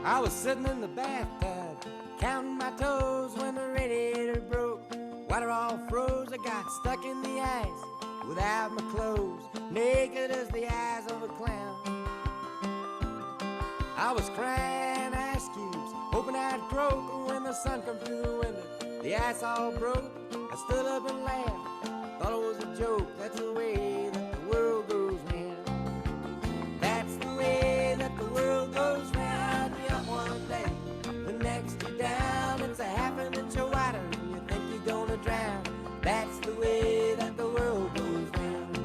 I was sitting in the bathtub, counting my toes when the radiator broke. Water all froze, I got stuck in the ice without my clothes, naked as the eyes of a clown. I was crying ice cubes, hoping I'd croak when the sun come through the window. The ice all broke, I stood up and laughed, thought it was a joke. That's the way that the world goes round. That's the way that the world goes round. You're up one day, the next you're down. It's a half an inch of water and you think you're gonna drown. That's the way that the world goes round.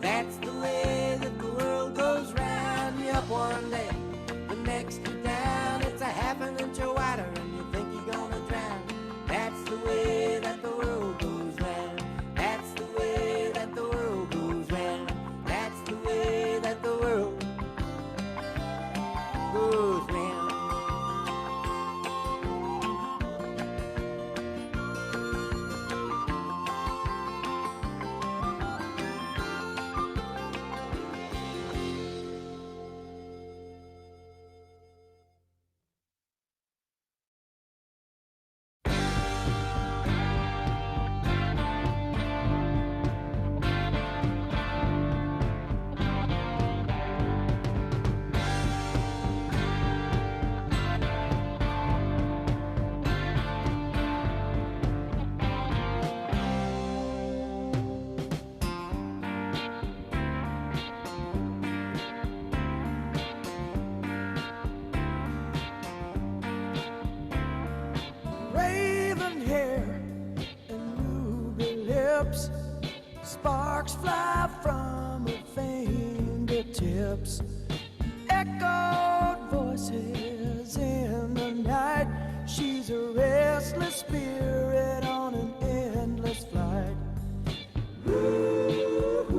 That's the way that the world goes round. You're up one day, the next you're down. It's a half an inch of water and you think you're gonna drown. That's the way that the world goes round. That's the way that the world goes round. That's the way that the world goes round. Raven hair and ruby lips, sparks fly from her fingertips. Echoed voices in the night. She's a restless spirit on an endless flight. Ooh,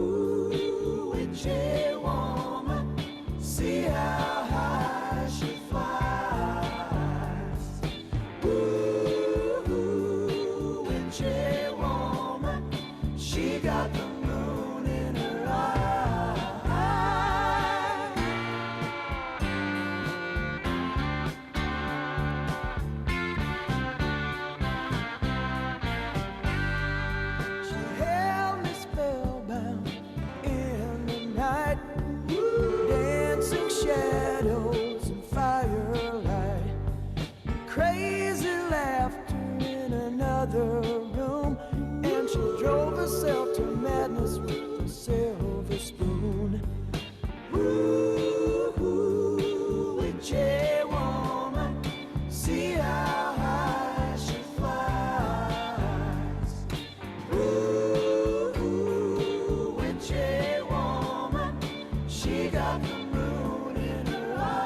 witchy woman, see how high she flies. Ooh, witchy woman, she got the moon in her eye. She held me spellbound in the night, dancing shadows and firelight, crazy laughter in another room, and she drove herself to madness with a silver spoon. Ooh, witchy woman, see how high she flies. Ooh, witchy woman, she got the moon in her eye.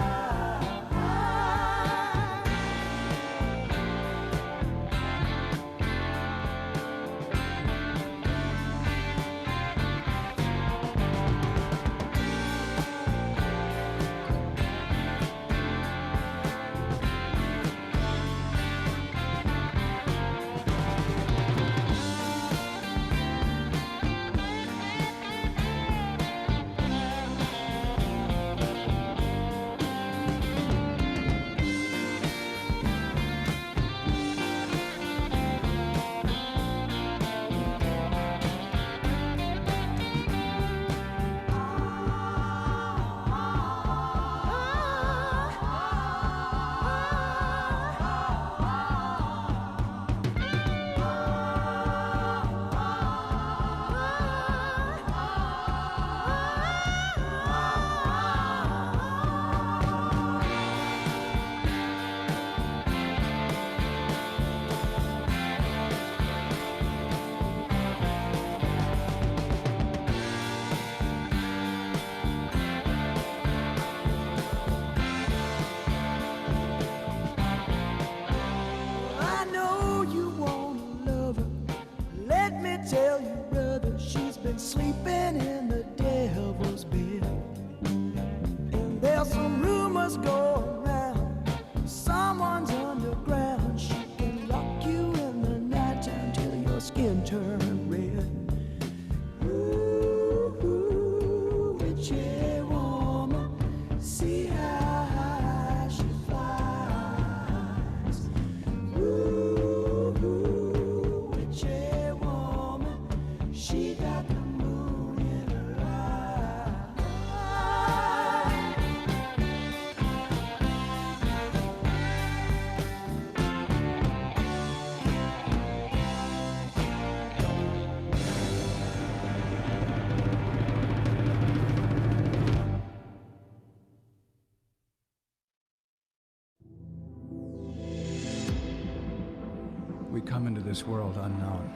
we come into this world unknown.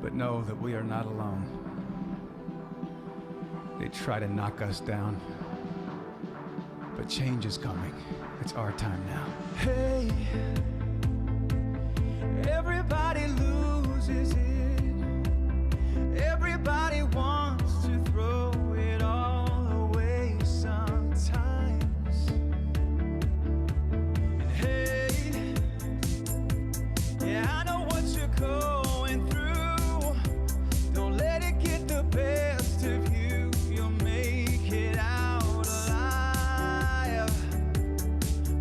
But know that we are not alone. They try to knock us down, but change is coming. It's our time now. Hey, everybody loses it. Everybody wants to throw it all away sometimes. And hey, yeah, I know what you're going through. Don't let it get the best of you. You'll make it out alive.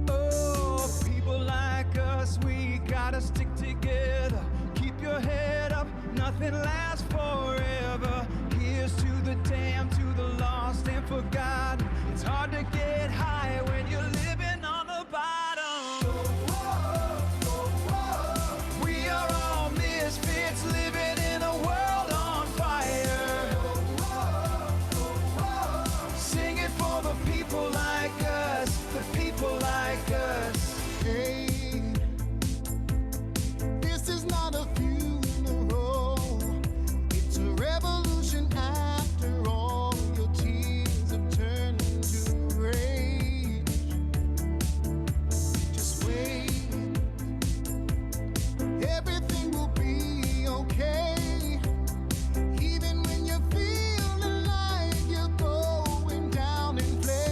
Oh, people like us, we gotta stick together. Keep your head up, nothing lasts forever. Here's to the damned, to the lost and forgotten. It's hard to get high when you're living on the bottom. We are all misfits living in a world on fire. Sing it for the people like us, the people like us. Hey, this is not a funeral. It's a revolution after all. Your tears have turned into rage. Just wait. Everything will be okay. Even when you're feeling like you're going down in flames.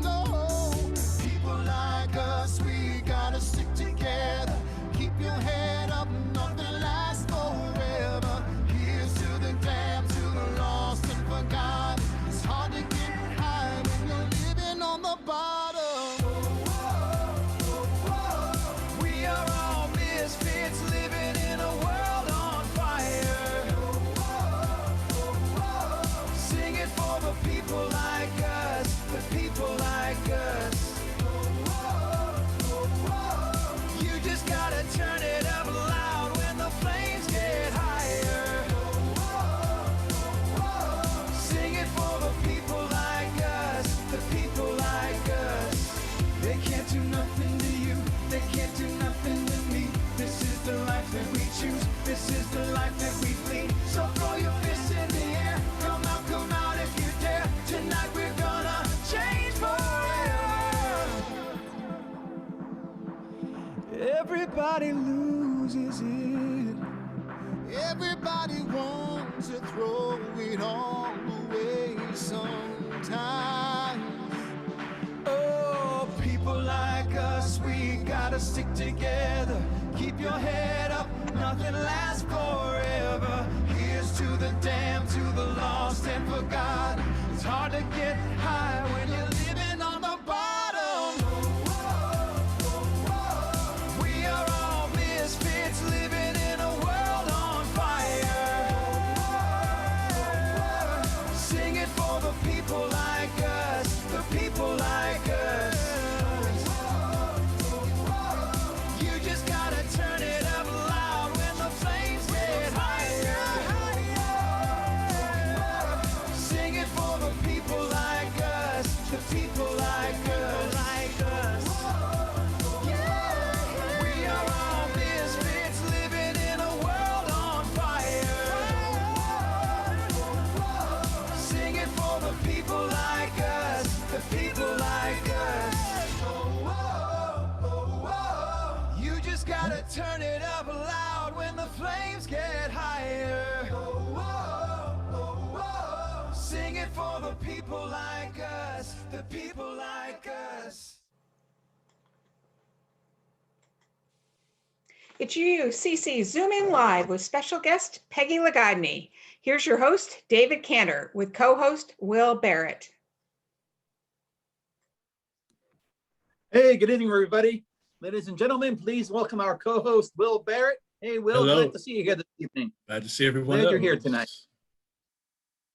Oh, people like us, we gotta stick together. Keep your head up, nothing lasts forever. Here's to the damned, to the lost and forgotten. It's hard to get high when you're living on the bottom. We are all misfits living in a world on fire. Sing it for the people like us, the people like us. You just gotta turn it up loud when the flames get higher. Sing it for the people like us, the people like us. They can't do nothing to you, they can't do nothing to me. This is the life that we choose, this is the life that we lead. So throw your fists in the air, come out if you dare. Tonight we're gonna change forever. Everybody loses it. Everybody wants to throw it all away sometimes. Oh, people like us, we gotta stick together. Keep your head up, nothing lasts forever. Here's to the damned, to the lost and forgotten. It's hard to get high when you're living on the bottom. We are all misfits living in a world on fire. Sing it for the people like us, the people like us. You just gotta turn it up loud when the flames get higher. Sing it for the people like us, the people like us. We are all misfits living in a world on fire. Sing it for the people like us, the people like us. You just gotta turn it up loud when the flames get higher. Sing it for the people like us, the people like us. It's UUCC Zooming Live with special guest Peggy Lagodny. Here's your host, David Kantor, with co-host Will Barrett. Hey, good evening, everybody. Ladies and gentlemen, please welcome our co-host, Will Barrett. Hey, Will, Hello. glad to see you here this evening. Glad to see everyone. Glad you're here tonight.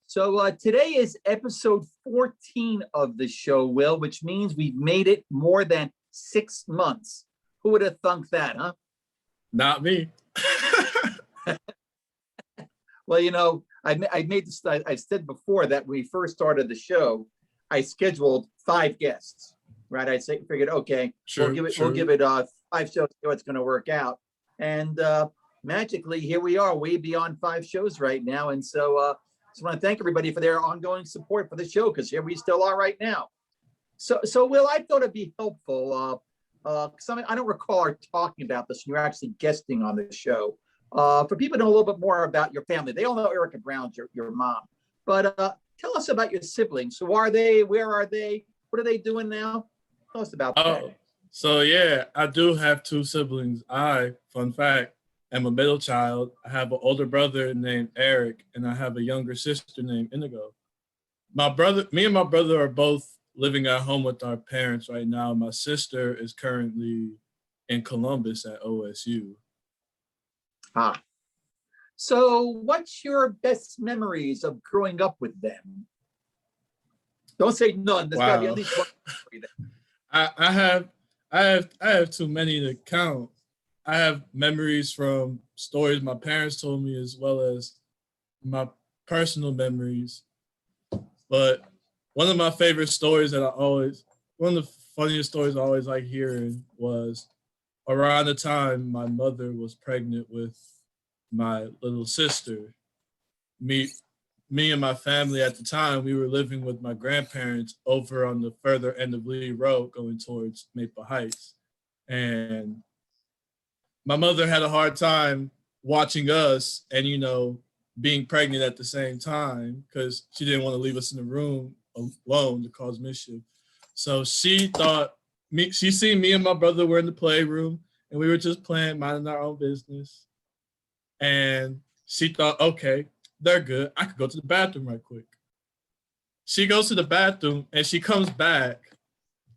So today is episode 14 of the show, Will, which means we've made it more than 6 months. Who would have thunk that, huh? Not me. Well, you know, I made this. I said before that when we first started the show, I scheduled 5 guests. right? I figured, okay, Sure, we'll give it 5 shows, see how it's going to work out. And magically, here we are, way beyond 5 shows right now. And so just want to thank everybody for their ongoing support for the show, because here we still are right now. So Will, I thought it'd be helpful, because I don't recall our talking about this, and you're actually guesting on the show. For people to know a little bit more about your family. They all know Erica Brown's your mom. But tell us about your siblings. Who are they? Where are they? What are they doing now? Tell us about that. Oh, so yeah, I do have 2 siblings. Fun fact, am a middle child. I have an older brother named Eric, and I have a younger sister named Indigo. Me and my brother are both living at home with our parents right now. My sister is currently in Columbus at OSU. So what's your best memories of growing up with them? Don't say none. There's gotta be at least one memory there. I have too many to count. I have memories from stories my parents told me, as well as my personal memories. But one of my favorite stories one of the funniest stories I always like hearing was around the time my mother was pregnant with my little sister. Me and my family at the time, we were living with my grandparents over on the further end of Lee Road going towards Maple Heights. And my mother had a hard time watching us and, being pregnant at the same time, because she didn't want to leave us in the room alone to cause mischief. So she seen me and my brother were in the playroom and we were just playing, minding our own business. And she thought, okay, they're good. I could go to the bathroom right quick. She goes to the bathroom and she comes back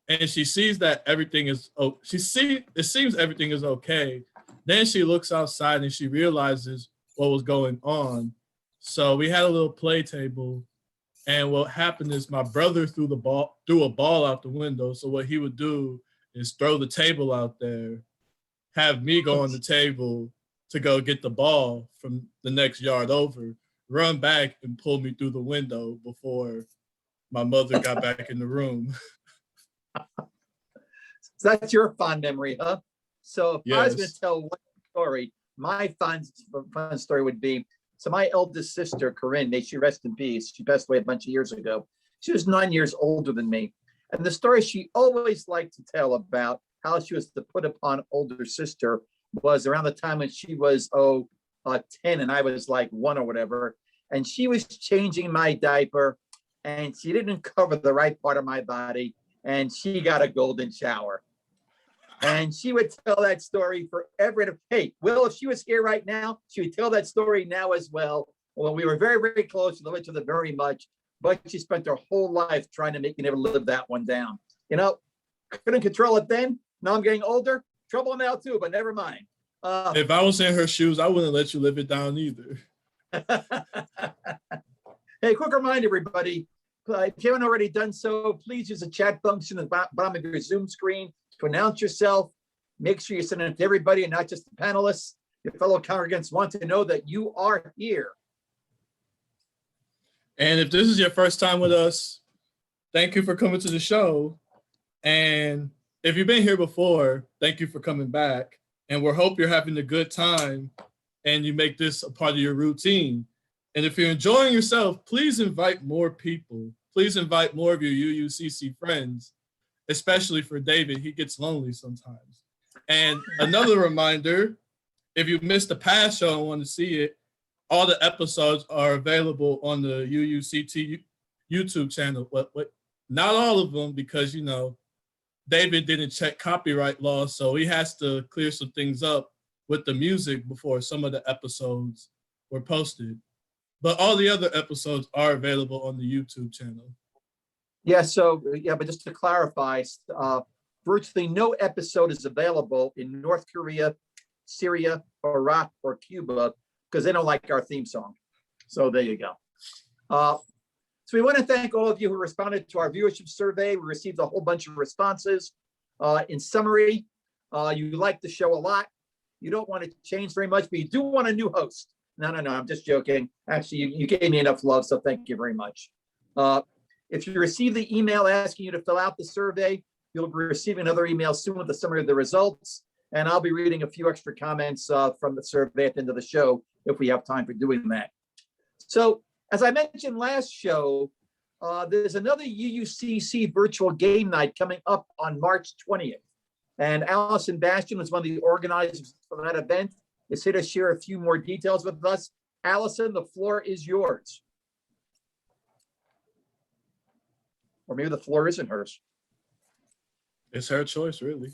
and she sees that everything is, it seems everything is okay. Then she looks outside and she realizes what was going on. So we had a little play table, and what happened is my brother threw a ball out the window. So what he would do is throw the table out there, have me go on the table to go get the ball from the next yard over, run back and pull me through the window before my mother got back in the room. So that's your fond memory, huh? So if I was going Yes. to tell one story, my fun story would be, so my eldest sister, Corinne, may she rest in peace. She passed away a bunch of years ago. She was 9 years older than me. And the story she always liked to tell about how she was the put upon older sister was around the time when she was 10 and I was like 1 or whatever. And she was changing my diaper and she didn't cover the right part of my body and she got a golden shower. And she would tell that story forever. Hey, Will, if she was here right now, she would tell that story now as well. Well, we were very, very close to each other very much, but she spent her whole life trying to make me never live that one down. Couldn't control it then. Now I'm getting older. Trouble now too, but never mind. If I was in her shoes, I wouldn't let you live it down either. Hey, quick reminder, everybody. If you haven't already done so, please use the chat function at the bottom of your Zoom screen to announce yourself. Make sure you send it to everybody and not just the panelists. Your fellow congregants want to know that you are here. And if this is your first time with us, thank you for coming to the show. And if you've been here before, thank you for coming back. And we hope you're having a good time and you make this a part of your routine. And if you're enjoying yourself, please invite more people. Please invite more of your UUCC friends, especially for David. He gets lonely sometimes. And another reminder, if you missed the past show and want to see it, all the episodes are available on the UUCT YouTube channel. But not all of them, because, David didn't check copyright laws, so he has to clear some things up with the music before some of the episodes were posted. But all the other episodes are available on the YouTube channel. Yeah, but just to clarify, virtually no episode is available in North Korea, Syria, Iraq, or Cuba, because they don't like our theme song. So there you go. So we want to thank all of you who responded to our viewership survey. We received a whole bunch of responses. In summary, you like the show a lot. You don't want to change very much, but you do want a new host. No, I'm just joking. Actually, you gave me enough love, so thank you very much. If you received the email asking you to fill out the survey, You'll be receiving another email soon with a summary of the results. And I'll be reading a few extra comments from the survey at the end of the show if we have time for doing that. So as I mentioned last show, there's another UUCC virtual game night coming up on March 20th. And Allison Bastian was one of the organizers for that event, is here to share a few more details with us. Allison, the floor is yours. Or maybe the floor isn't hers. It's her choice, really.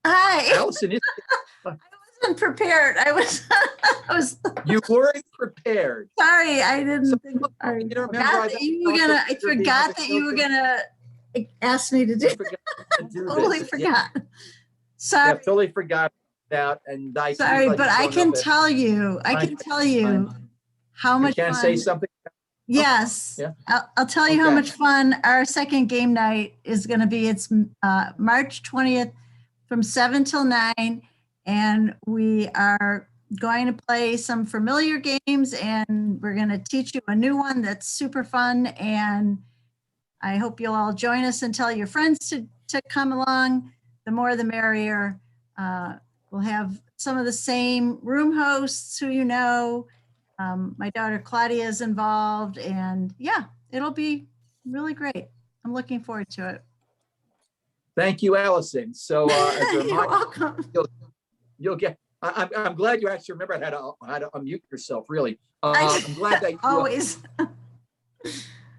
Hi. Allison, I wasn't prepared. I was you weren't prepared. sorry. I didn't So, think. I you don't remember forgot that you were gonna. I forgot that you were gonna ask me to do. Totally forgot. Sorry. Yeah, totally forgot about, and I Sorry, like but I don't can know that. tell you. I can tell you how You much can't fun. say something. Yes, Yeah. I'll tell you how Okay. much fun our second game night is going to be. It's March 20th from 7 till 9, and we are going to play some familiar games, and we're going to teach you a new one that's super fun, and I hope you'll all join us and tell your friends to come along. The more the merrier. We'll have some of the same room hosts who you know. My daughter Claudia is involved, and yeah, it'll be really great. I'm looking forward to it. Thank you, Allison. So as a You're reminder, welcome. you'll get. I'm glad you actually remember how to unmute yourself. Really, I I'm glad that you. always.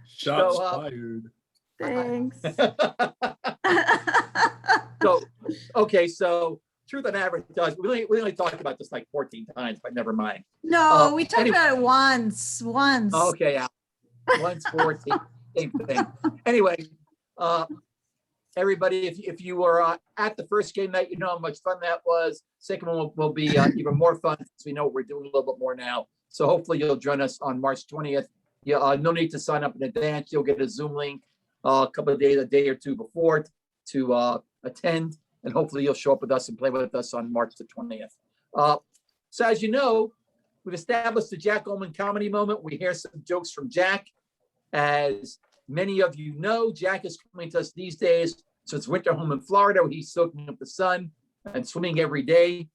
Shots So, fired. Thanks. So okay, so truth and advertising. We only talked about this like 14 times, but never mind. No, we talked anyway. about it once. Okay, Al. Once 14, same thing. Anyway, everybody, if you were at the first game night, you know how much fun that was. Second one will be even more fun since we know what we're doing a little bit more now. So hopefully you'll join us on March 20th. Yeah, no need to sign up in advance. You'll get a Zoom link a couple of days, a day or two before to attend, and hopefully you'll show up with us and play with us on March the 20th. So as you know, we've established the Jack Ullman comedy moment. We hear some jokes from Jack. As many of you know, Jack is coming to us these days. So it's winter home in Florida, where he's soaking up the sun and swimming every day.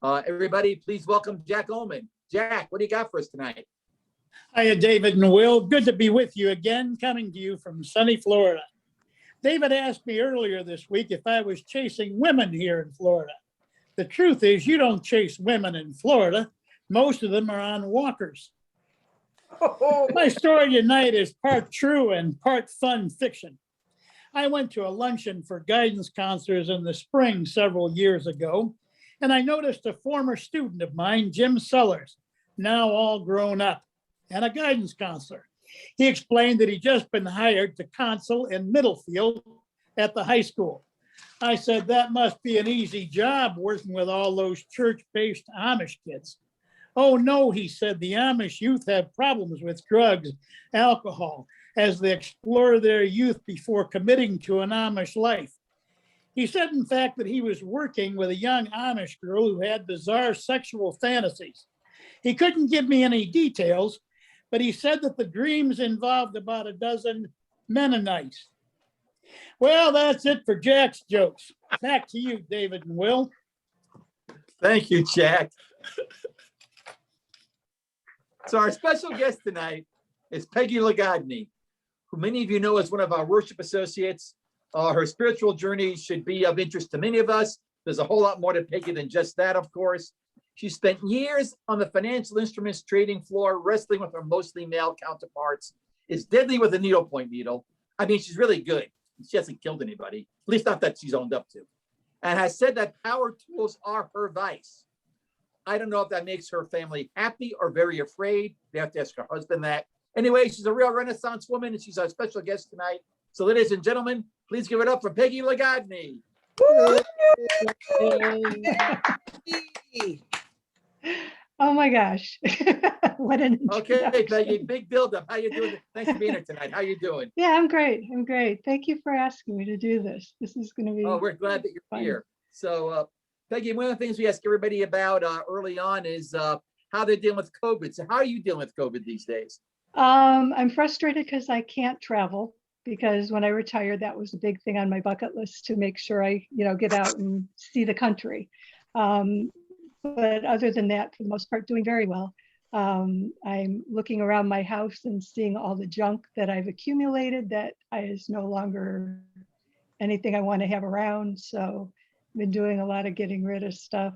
Everybody, please welcome Jack Ullman. Jack, what do you got for us tonight? Hiya, David and Will. Good to be with you again, coming to you from sunny Florida. David asked me earlier this week if I was chasing women here in Florida. The truth is, you don't chase women in Florida. Most of them are on walkers. My story tonight is part true and part fun fiction. I went to a luncheon for guidance counselors in the spring several years ago, and I noticed a former student of mine, Jim Sellers, now all grown up, and a guidance counselor. He explained that he'd just been hired to counsel in Middlefield at the high school. I said, that must be an easy job working with all those church-based Amish kids. Oh no, he said, the Amish youth have problems with drugs, alcohol, as they explore their youth before committing to an Amish life. He said, in fact, that he was working with a young Amish girl who had bizarre sexual fantasies. He couldn't give me any details, but he said that the dreams involved about a dozen Mennonites. Well, that's it for Jack's jokes. Back to you, David and Will. Thank you, Jack. So our special guest tonight is Peggy Lagodny, who many of you know as one of our worship associates. Her spiritual journey should be of interest to many of us. There's a whole lot more to Peggy than just that, of course. She spent years on the financial instruments trading floor, wrestling with her mostly male counterparts, is deadly with a needlepoint needle. I mean, she's really good. She hasn't killed anybody, at least not that she's owned up to, and has said that power tools are her vice. I don't know if that makes her family happy or very afraid. They have to ask her husband that. Anyway, she's a real Renaissance woman, and she's our special guest tonight. So ladies and gentlemen, please give it up for Peggy Lagodny. Oh my gosh. What an Okay, introduction. Peggy, big buildup. How you doing? Thanks for being here tonight. How you doing? Yeah, I'm great. I'm great. Thank you for asking me to do this. This is going to be. Oh, we're glad that you're fun. here. So, Peggy, one of the things we ask everybody about early on is how they're dealing with COVID. So how are you dealing with COVID these days? I'm frustrated because I can't travel. because when I retired, that was a big thing on my bucket list to make sure I, get out and see the country. But other than that, for the most part, doing very well. I'm looking around my house and seeing all the junk that I've accumulated that is no longer anything I want to have around. So I've been doing a lot of getting rid of stuff.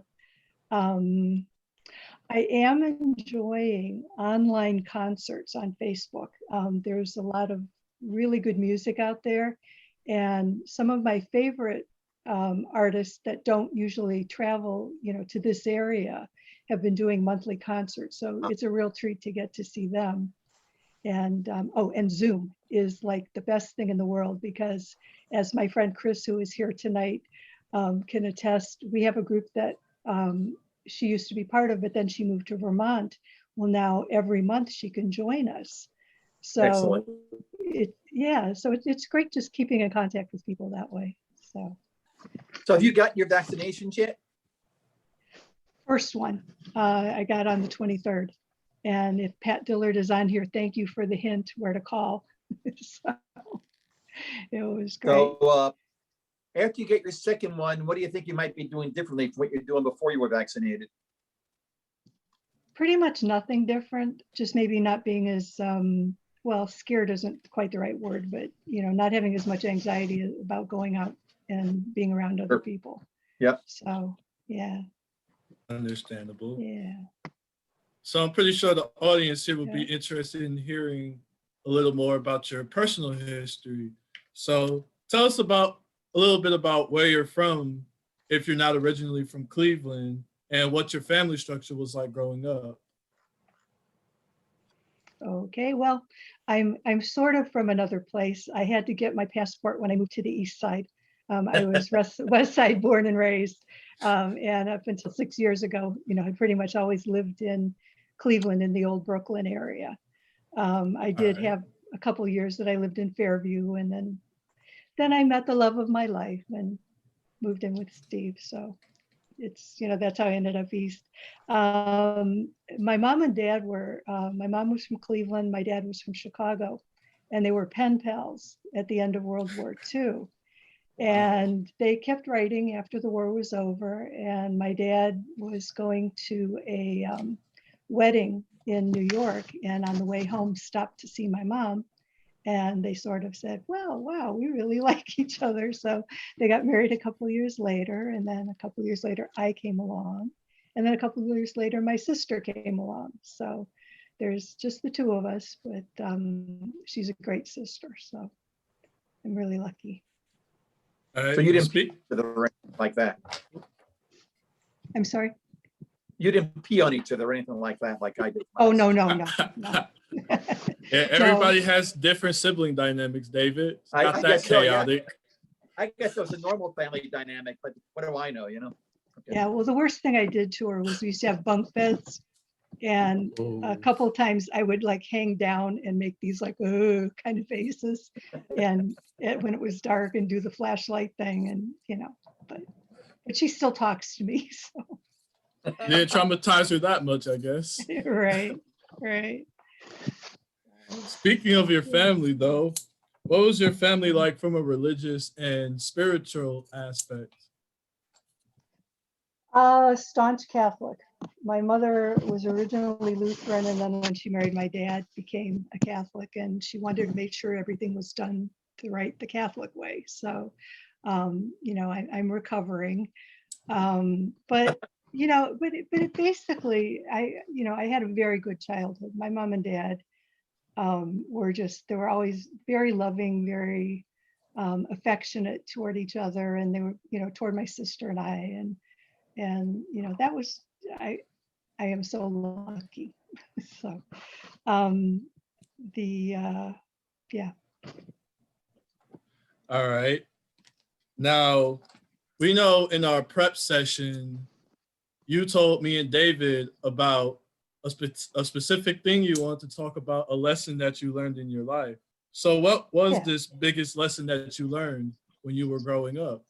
I am enjoying online concerts on Facebook. There's a lot of really good music out there. And some of my favorite artists that don't usually travel, to this area have been doing monthly concerts. So it's a real treat to get to see them. And and Zoom is like the best thing in the world, because as my friend Chris, who is here tonight, can attest, we have a group that she used to be part of, but then she moved to Vermont. Well, now every month she can join us. So Excellent. It's great just keeping in contact with people that way. So have you got your vaccinations yet? First one I got on the 23rd. And if Pat Dillard is on here, thank you for the hint where to call. So it was great. So after you get your second one, what do you think you might be doing differently from what you're doing before you were vaccinated? Pretty much nothing different, just maybe not being as, scared isn't quite the right word, but, not having as much anxiety about going out and being around other people. Yep. So, yeah. Understandable. Yeah. So I'm pretty sure the audience here will be interested in hearing a little more about your personal history. So tell us a little bit about where you're from, if you're not originally from Cleveland, and what your family structure was like growing up. Okay, well, I'm sort of from another place. I had to get my passport when I moved to the East Side. I was West Side born and raised, and up until 6 years ago, I pretty much always lived in Cleveland in the old Brooklyn area. I did have a couple of years that I lived in Fairview, and then I met the love of my life and moved in with Steve. So it's, that's how I ended up East. My mom and dad were, my mom was from Cleveland, my dad was from Chicago, and they were pen pals at the end of World War II. And they kept writing after the war was over, and my dad was going to a wedding in New York, and on the way home stopped to see my mom, and they sort of said, well, wow, we really like each other. So they got married a couple of years later, and then a couple of years later I came along, and then a couple of years later my sister came along. So there's just the two of us, but she's a great sister, so I'm really lucky. So you didn't speak to the like that? I'm sorry? You didn't pee on each other or anything like that, like I did. Oh, no. Yeah, everybody has different sibling dynamics, David. It's not that chaotic. So, yeah. I guess it was a normal family dynamic, but what do I know, Okay. Yeah, well, the worst thing I did to her was we used to have bunk beds, and a couple of times I would like hang down and make these like kind of faces, and when it was dark, and do the flashlight thing, and but she still talks to me, so. You didn't traumatize her that much, I guess. Right. Speaking of your family, though, what was your family like from a religious and spiritual aspect? Staunch Catholic. My mother was originally Lutheran, and then when she married my dad, became a Catholic, and she wanted to make sure everything was done the Catholic way. So, I'm recovering, but it basically, I had a very good childhood. My mom and dad they were always very loving, very affectionate toward each other, and they were, toward my sister and I, and that was, I am so lucky. So, yeah. All right. Now, we know in our prep session, you told me and David about a specific thing you want to talk about, a lesson that you learned in your life. So what was this biggest lesson that you learned when you were growing up?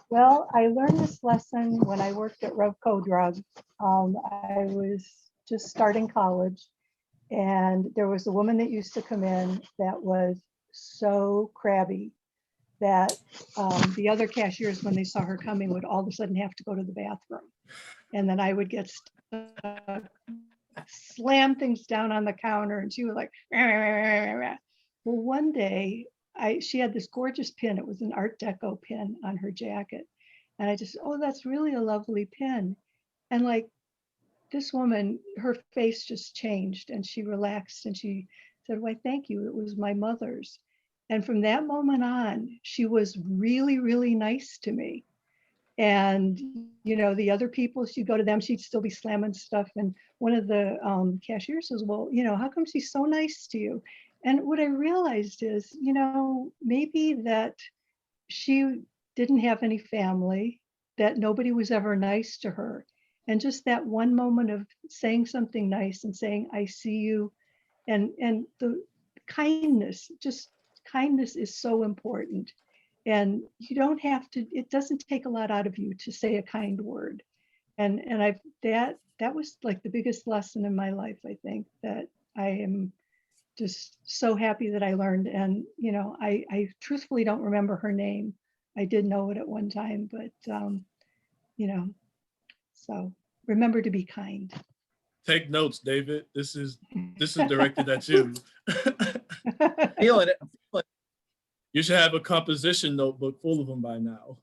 Well, I learned this lesson when I worked at Revco Drugs. I was just starting college, and there was a woman that used to come in that was so crabby that the other cashiers, when they saw her coming, would all of a sudden have to go to the bathroom. And then I would get stuck, slam things down on the counter, and she was like, "Rah, rah, rah, rah, rah." Well, one day she had this gorgeous pin. It was an Art Deco pin on her jacket. And I just, oh, that's really a lovely pin. And like this woman, her face just changed and she relaxed and she said, "Why, thank you. It was my mother's." And from that moment on, she was really, really nice to me. And, you know, the other people, she'd go to them, she'd still be slamming stuff. And one of the cashiers says, "Well, you know, how come she's so nice to you?" And what I realized is, you know, maybe that she didn't have any family, that nobody was ever nice to her. And just that one moment of saying something nice and saying, "I see you," and the kindness, just kindness is so important. And you don't have to, it doesn't take a lot out of you to say a kind word. And I've that was like the biggest lesson in my life, I think, that I am just so happy that I learned. And, you know, I truthfully don't remember her name. I did know it at one time, but, you know, so remember to be kind. Take notes, David. This is directed at you. Feeling it. You should have a composition notebook full of them by now.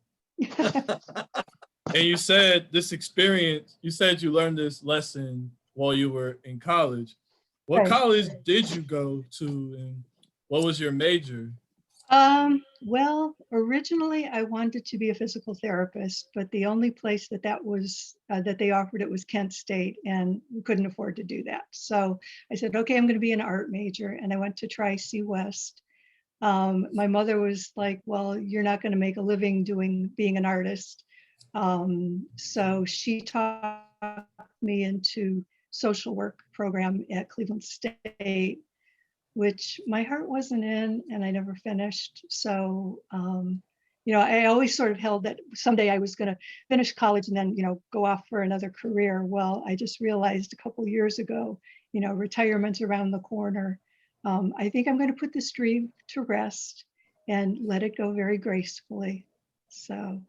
And you said this experience, you said you learned this lesson while you were in college. What Right. college did you go to and what was your major? Well, originally I wanted to be a physical therapist, but the only place that was that they offered it was Kent State, and we couldn't afford to do that. So I said, okay, I'm going to be an art major, and I went to Tri-C West. My mother was like, "Well, you're not going to make a living being an artist." So she taught me into social work program at Cleveland State, which my heart wasn't in and I never finished. So, you know, I always sort of held that someday I was going to finish college and then, you know, go off for another career. Well, I just realized a couple of years ago, you know, retirement's around the corner. I think I'm going to put this dream to rest and let it go very gracefully. So,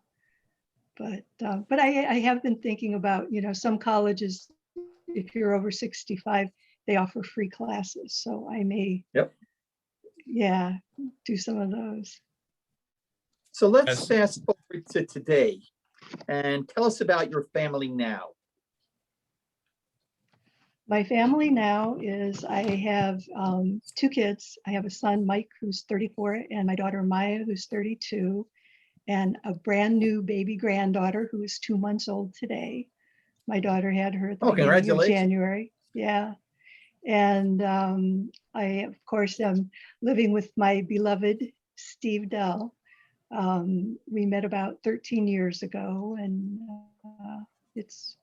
but I have been thinking about, you know, some colleges, if you're over 65, they offer free classes. So I may, yeah, do some of those. So let's fast forward to today and tell us about your family now. My family now is, I have 2 kids. I have a son, Mike, who's 34, and my daughter, Maya, who's 32, and a brand new baby granddaughter who is 2 months old today. My daughter had her at the beginning of January. Yeah. And I, of course, am living with my beloved Steve Dell. We met about 13 years ago, and it's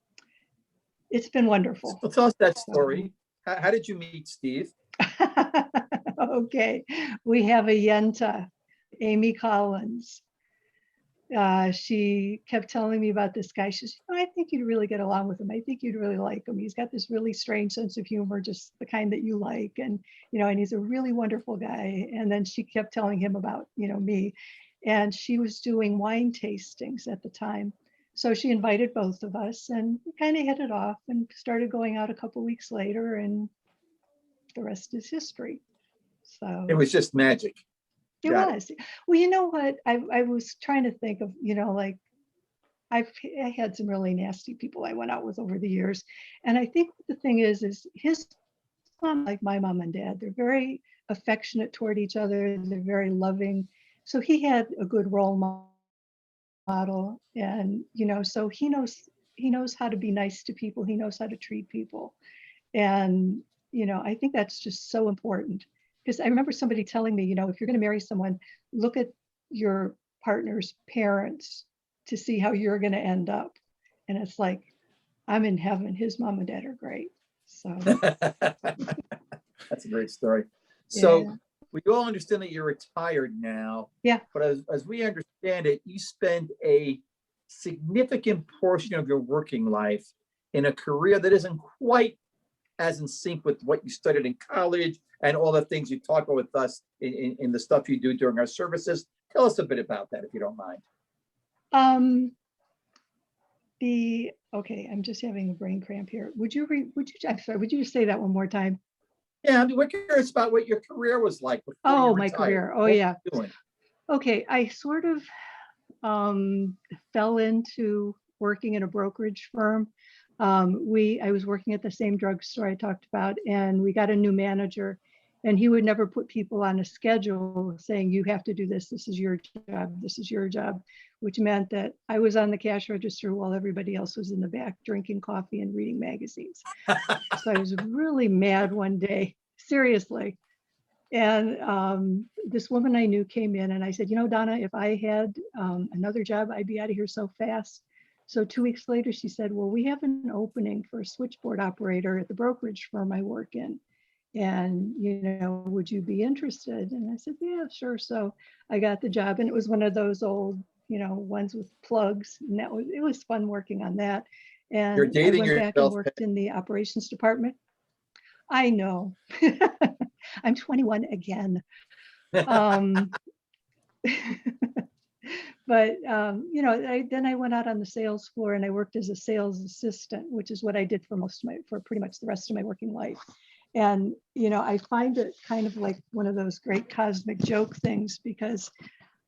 been wonderful. Well, tell us that story. How did you meet Steve? Okay, we have a Yenta, Amy Collins. She kept telling me about this guy. She said, "Oh, I think you'd really get along with him. I think you'd really like him. He's got this really strange sense of humor, just the kind that you like. And, you know, and he's a really wonderful guy." And then she kept telling him about, you know, me. And she was doing wine tastings at the time. So she invited both of us and we kind of hit it off and started going out a couple of weeks later, and the rest is history. So it was just magic. It was. Well, you know what? I was trying to think of, you know, like I had some really nasty people I went out with over the years. And I think the thing is his mom, like my mom and dad, they're very affectionate toward each other. They're very loving. So he had a good role model. And, you know, so he knows how to be nice to people. He knows how to treat people. And, you know, I think that's just so important. Because I remember somebody telling me, you know, if you're going to marry someone, look at your partner's parents to see how you're going to end up. And it's like, I'm in heaven. His mom and dad are great. So that's a great story. So we all understand that you're retired now. Yeah. But as we understand it, you spend a significant portion of your working life in a career that isn't quite as in sync with what you studied in college and all the things you talk about with us in the stuff you do during our services. Tell us a bit about that, if you don't mind. Okay, I'm just having a brain cramp here. I'm sorry, would you just say that one more time? Yeah, I mean, we're curious about what your career was like before Oh, you my retired. career. Oh, What were you yeah. doing? Okay, I sort of fell into working in a brokerage firm. I was working at the same drugstore I talked about, and we got a new manager, and he would never put people on a schedule saying, you have to do this, this is your job, this is your job, which meant that I was on the cash register while everybody else was in the back drinking coffee and reading magazines. So I was really mad one day, seriously. And this woman I knew came in and I said, you know, Donna, if I had another job, I'd be out of here so fast. So 2 weeks later, she said, well, we have an opening for a switchboard operator at the brokerage firm I work in. And, you know, would you be interested? And I said, yeah, sure. So I got the job, and it was one of those old, you know, ones with plugs. And it was fun working on that. And You're dating I went back yourself, and worked in the operations department. I know. I'm 21 again. But, you know, then I went out on the sales floor and I worked as a sales assistant, which is what I did for pretty much the rest of my working life. And, you know, I find it kind of like one of those great cosmic joke things, because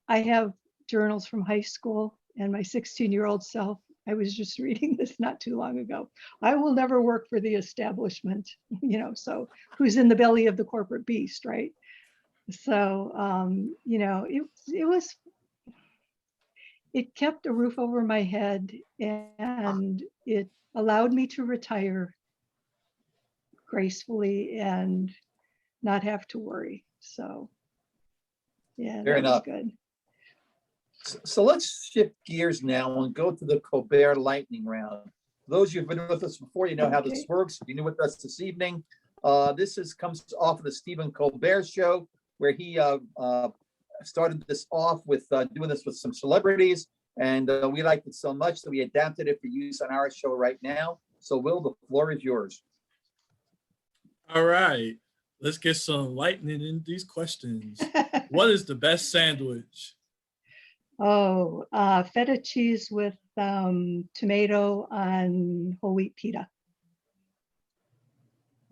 I have journals from high school, and my 16-year-old self, I was just reading this not too long ago. I will never work for the establishment, you know, so who's in the belly of the corporate beast, right? So, you know, it kept a roof over my head, and it allowed me to retire gracefully and not have to worry. So, yeah, Fair that was enough. good. So let's shift gears now and go to the Colbert lightning round. Those who've been with us before, you know how this works. If you're new with us this evening, comes off of the Stephen Colbert Show, where he started this off with doing this with some celebrities, and we liked it so much that we adapted it for use on our show right now. So, Will, the floor is yours. All right, let's get some lightning in these questions. What is the best sandwich? Oh, feta cheese with tomato on whole wheat pita.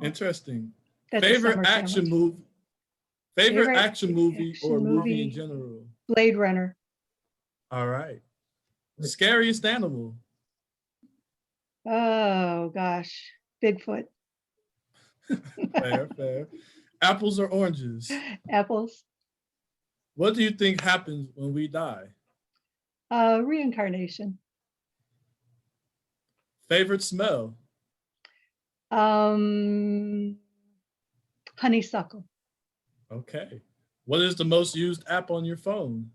Interesting. That's a Favorite summer action sandwich. movie? Favorite action movie action or movie movie? in general? Blade Runner. All right. The scariest animal? Oh gosh, Bigfoot. Fair. Apples or oranges? Apples. What do you think happens when we die? Reincarnation. Favorite smell? Honeysuckle. Okay. What is the most used app on your phone?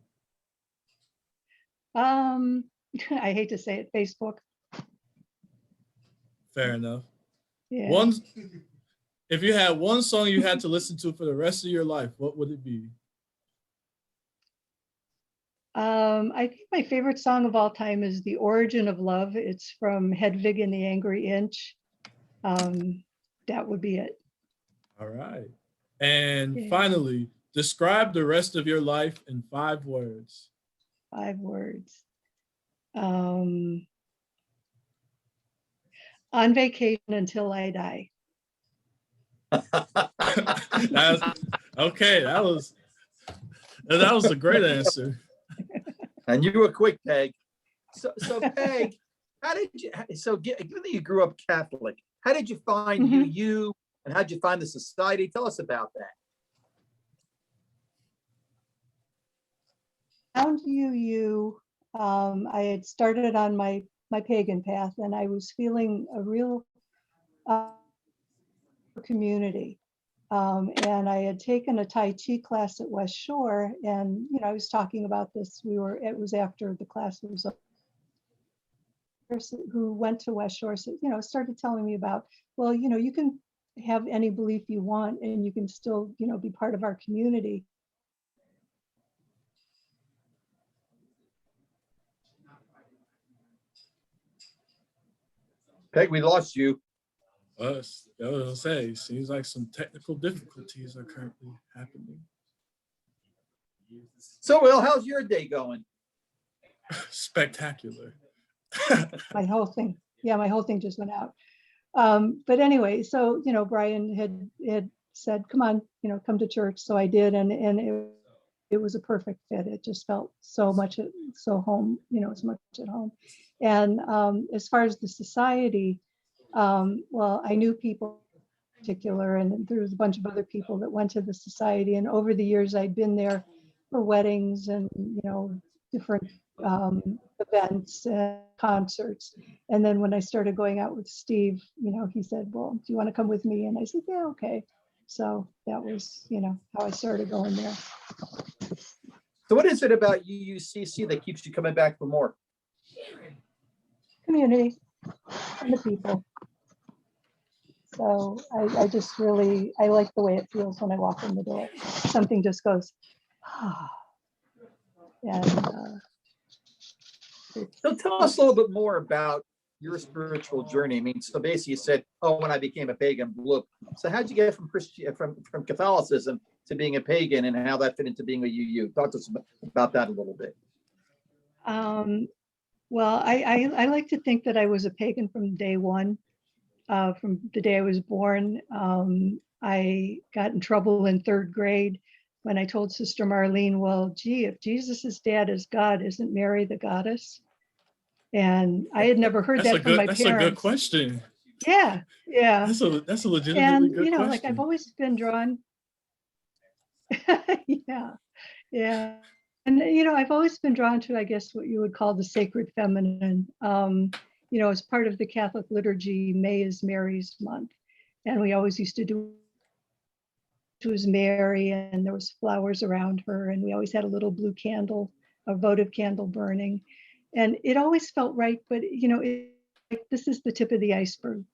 I hate to say it, Facebook. Fair enough. Yeah. If you had one song you had to listen to for the rest of your life, what would it be? I think my favorite song of all time is The Origin of Love. It's from Hedwig and the Angry Inch. That would be it. All right. And finally, describe the rest of your life in 5 words. 5 words. On vacation until I die. Okay, that was a great answer. And you were quick, Peg. So Peg, how did you? So given that you grew up Catholic, how did you find UU, and how did you find the society? Tell us about that. Found UU. I had started on my pagan path, and I was feeling a real community. And I had taken a Tai Chi class at West Shore, and you know, I was talking about this. It was after the class was over. Who went to West Shore, so, you know, started telling me about, well, you know, you can have any belief you want, and you can still, you know, be part of our community. Peg, we lost you. I was gonna say, seems like some technical difficulties are currently happening. So, Will, how's your day going? Spectacular. My whole thing, yeah, my whole thing just went out. But anyway, so, Brian had said, come on, come to church. So I did, and it was a perfect fit. It just felt so home, as much at home. And as far as the society, well, I knew people in particular, and there was a bunch of other people that went to the society. And over the years, I'd been there for weddings and, different events and concerts. And then when I started going out with Steve, he said, well, do you want to come with me? And I said, yeah, okay. So that was, how I started going there. So what is it about UUCC that keeps you coming back for more? Community and the people. So I just really, I like the way it feels when I walk in the door. Something just goes, and So tell us a little bit more about your spiritual journey. I mean, so basically you said, oh, when I became a pagan, blew. So how'd you get from Catholicism to being a pagan, and how that fit into being a UU? Talk to us about that a little bit. Well, I like to think that I was a pagan from day one, from the day I was born. I got in trouble in 3rd grade when I told Sister Marlene, well, gee, if Jesus's dad is God, isn't Mary the goddess? And I had never heard that from my parents. That's a good question. Yeah. That's a legitimately good question. Like I've always been drawn. Yeah. And, I've always been drawn to, I guess, what you would call the sacred feminine. As part of the Catholic liturgy, May is Mary's month. And we always used to do, it was Mary, and there was flowers around her. And we always had a little blue candle, a votive candle burning. And it always felt right. But, this is the tip of the iceberg.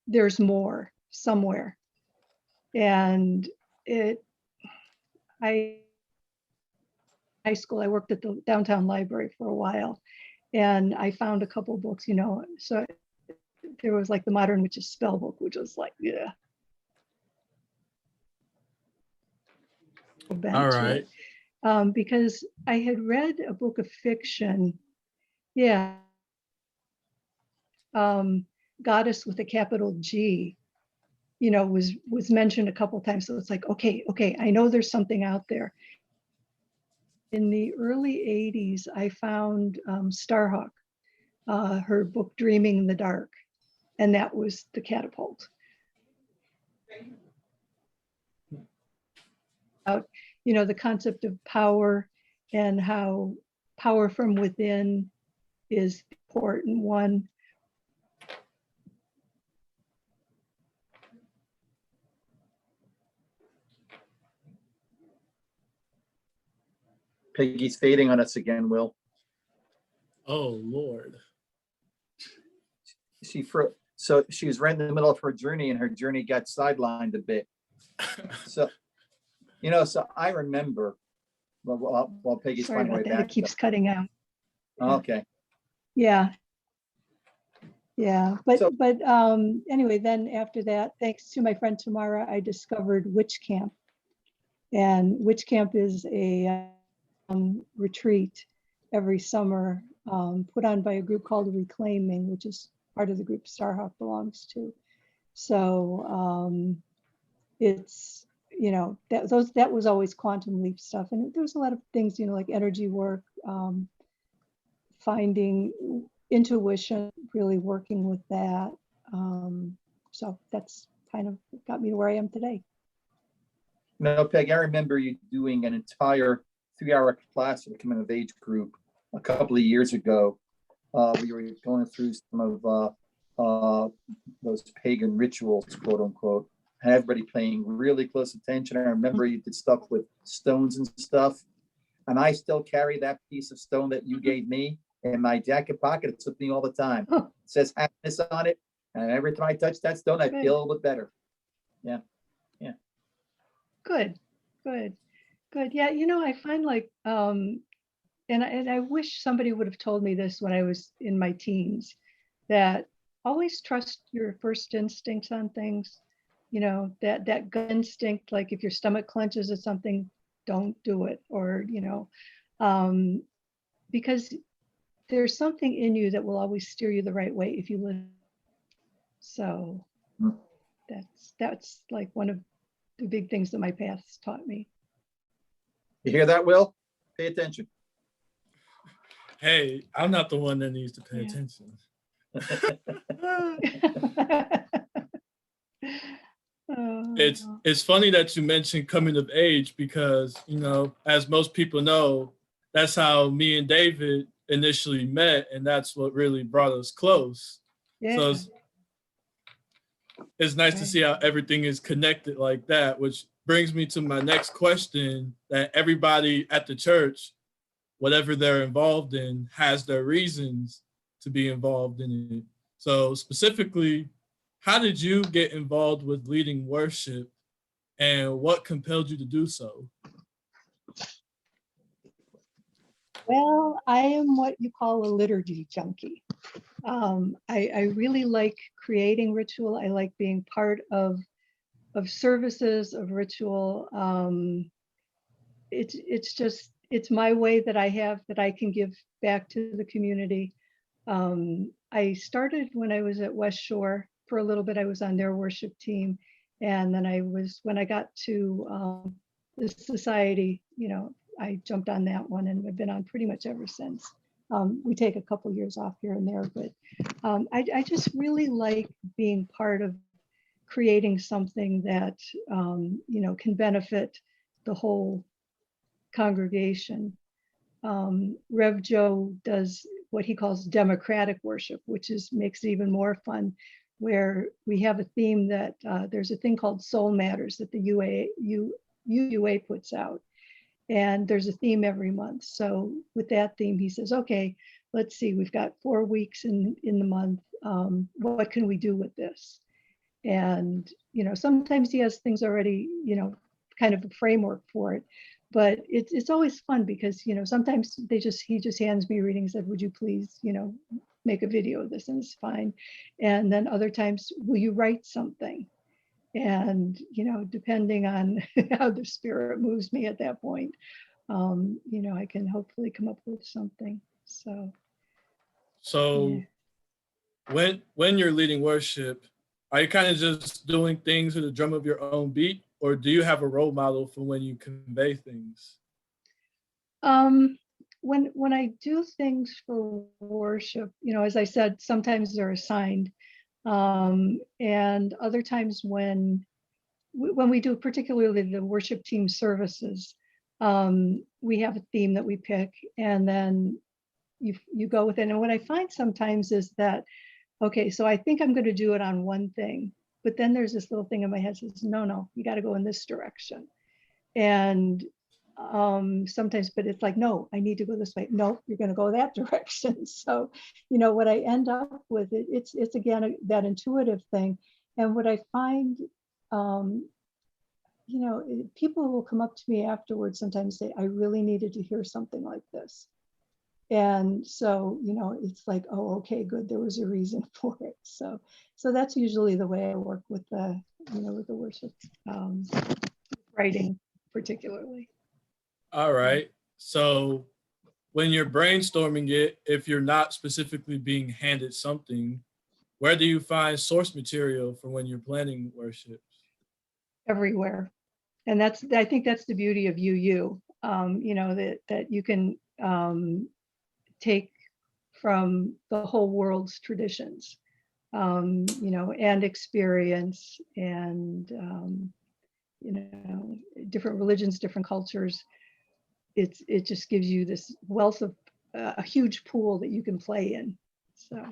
There's more somewhere. And high school, I worked at the downtown library for a while, and I found a couple books, so there was like the Modern Witch's Spell book, which was like, yeah. All right. Because I had read a book of fiction. Yeah. Goddess with a capital G, was mentioned a couple times. So it's like, okay, I know there's something out there. In the early 80s, I found Starhawk, her book Dreaming in the Dark, and that was the catapult. The concept of power and how power from within is the important one. Peggy's fading on us again, Will. Oh, Lord. So she was right in the middle of her journey, and her journey got sidelined a bit. So, so I remember, while Peggy's finding way back. It keeps cutting out. Okay. Yeah. But anyway, then after that, thanks to my friend Tamara, I discovered Witch Camp. And Witch Camp is a retreat every summer, put on by a group called Reclaiming, which is part of the group Starhawk belongs to. So it's, that was always quantum leap stuff. And there was a lot of things, like energy work, finding intuition, really working with that. So that's kind of got me to where I am today. Peg, I remember you doing an entire 3-hour class at the coming of age group a couple of years ago. We were going through some of those pagan rituals, quote unquote, and everybody paying really close attention. I remember you did stuff with stones and stuff, and I still carry that piece of stone that you gave me in my jacket pocket. It's with me all the time. It says happiness on it, and every time I touch that stone, I feel a little bit better. Yeah. Good. Yeah, I find like, and I wish somebody would have told me this when I was in my teens, that always trust your first instincts on things. You know, that gut instinct, like if your stomach clenches at something, don't do it. Or, because there's something in you that will always steer you the right way if you listen. So that's like one of the big things that my past taught me. You hear that, Will? Pay attention. Hey, I'm not the one that needs to pay attention. It's funny that you mentioned coming of age because, as most people know, that's how me and David initially met, and that's what really brought us close. Yeah. So it's nice to see how everything is connected like that, which brings me to my next question, that everybody at the church, whatever they're involved in, has their reasons to be involved in it. So specifically, how did you get involved with leading worship, and what compelled you to do so? Well, I am what you call a liturgy junkie. I really like creating ritual. I like being part of services, of ritual. It's my way that I have that I can give back to the community. I started when I was at West Shore for a little bit. I was on their worship team. And then when I got to the society, I jumped on that one and I've been on pretty much ever since. We take a couple years off here and there, but I just really like being part of creating something that, can benefit the whole congregation. Rev Joe does what he calls democratic worship, which makes it even more fun, where we have a theme that there's a thing called Soul Matters that the UUA puts out. And there's a theme every month. So with that theme, he says, okay, let's see, we've got 4 weeks in the month. What can we do with this? And, sometimes he has things already, kind of a framework for it. But it's always fun because, sometimes he just hands me readings and said, would you please, make a video of this, and it's fine. And then other times, will you write something? And, depending on how the spirit moves me at that point, I can hopefully come up with something. So yeah. When you're leading worship, are you kind of just doing things with the drum of your own beat, or do you have a role model for when you convey things? When I do things for worship, as I said, sometimes they're assigned. And other times when we do particularly the worship team services, we have a theme that we pick, and then you go with it. And what I find sometimes is that, okay, so I think I'm going to do it on one thing, but then there's this little thing in my head that says, no, you got to go in this direction. And sometimes, but it's like, no, I need to go this way. No, you're going to go that direction. So, what I end up with, it's again, that intuitive thing. And what I find, people will come up to me afterwards sometimes say, I really needed to hear something like this. And so, it's like, oh, okay, good. There was a reason for it. So that's usually the way I work with the worship writing particularly. All right. So when you're brainstorming it, if you're not specifically being handed something, where do you find source material for when you're planning worship? Everywhere. And I think that's the beauty of UU, that you can take from the whole world's traditions, and experience, and, different religions, different cultures. It just gives you this wealth of a huge pool that you can play in. So.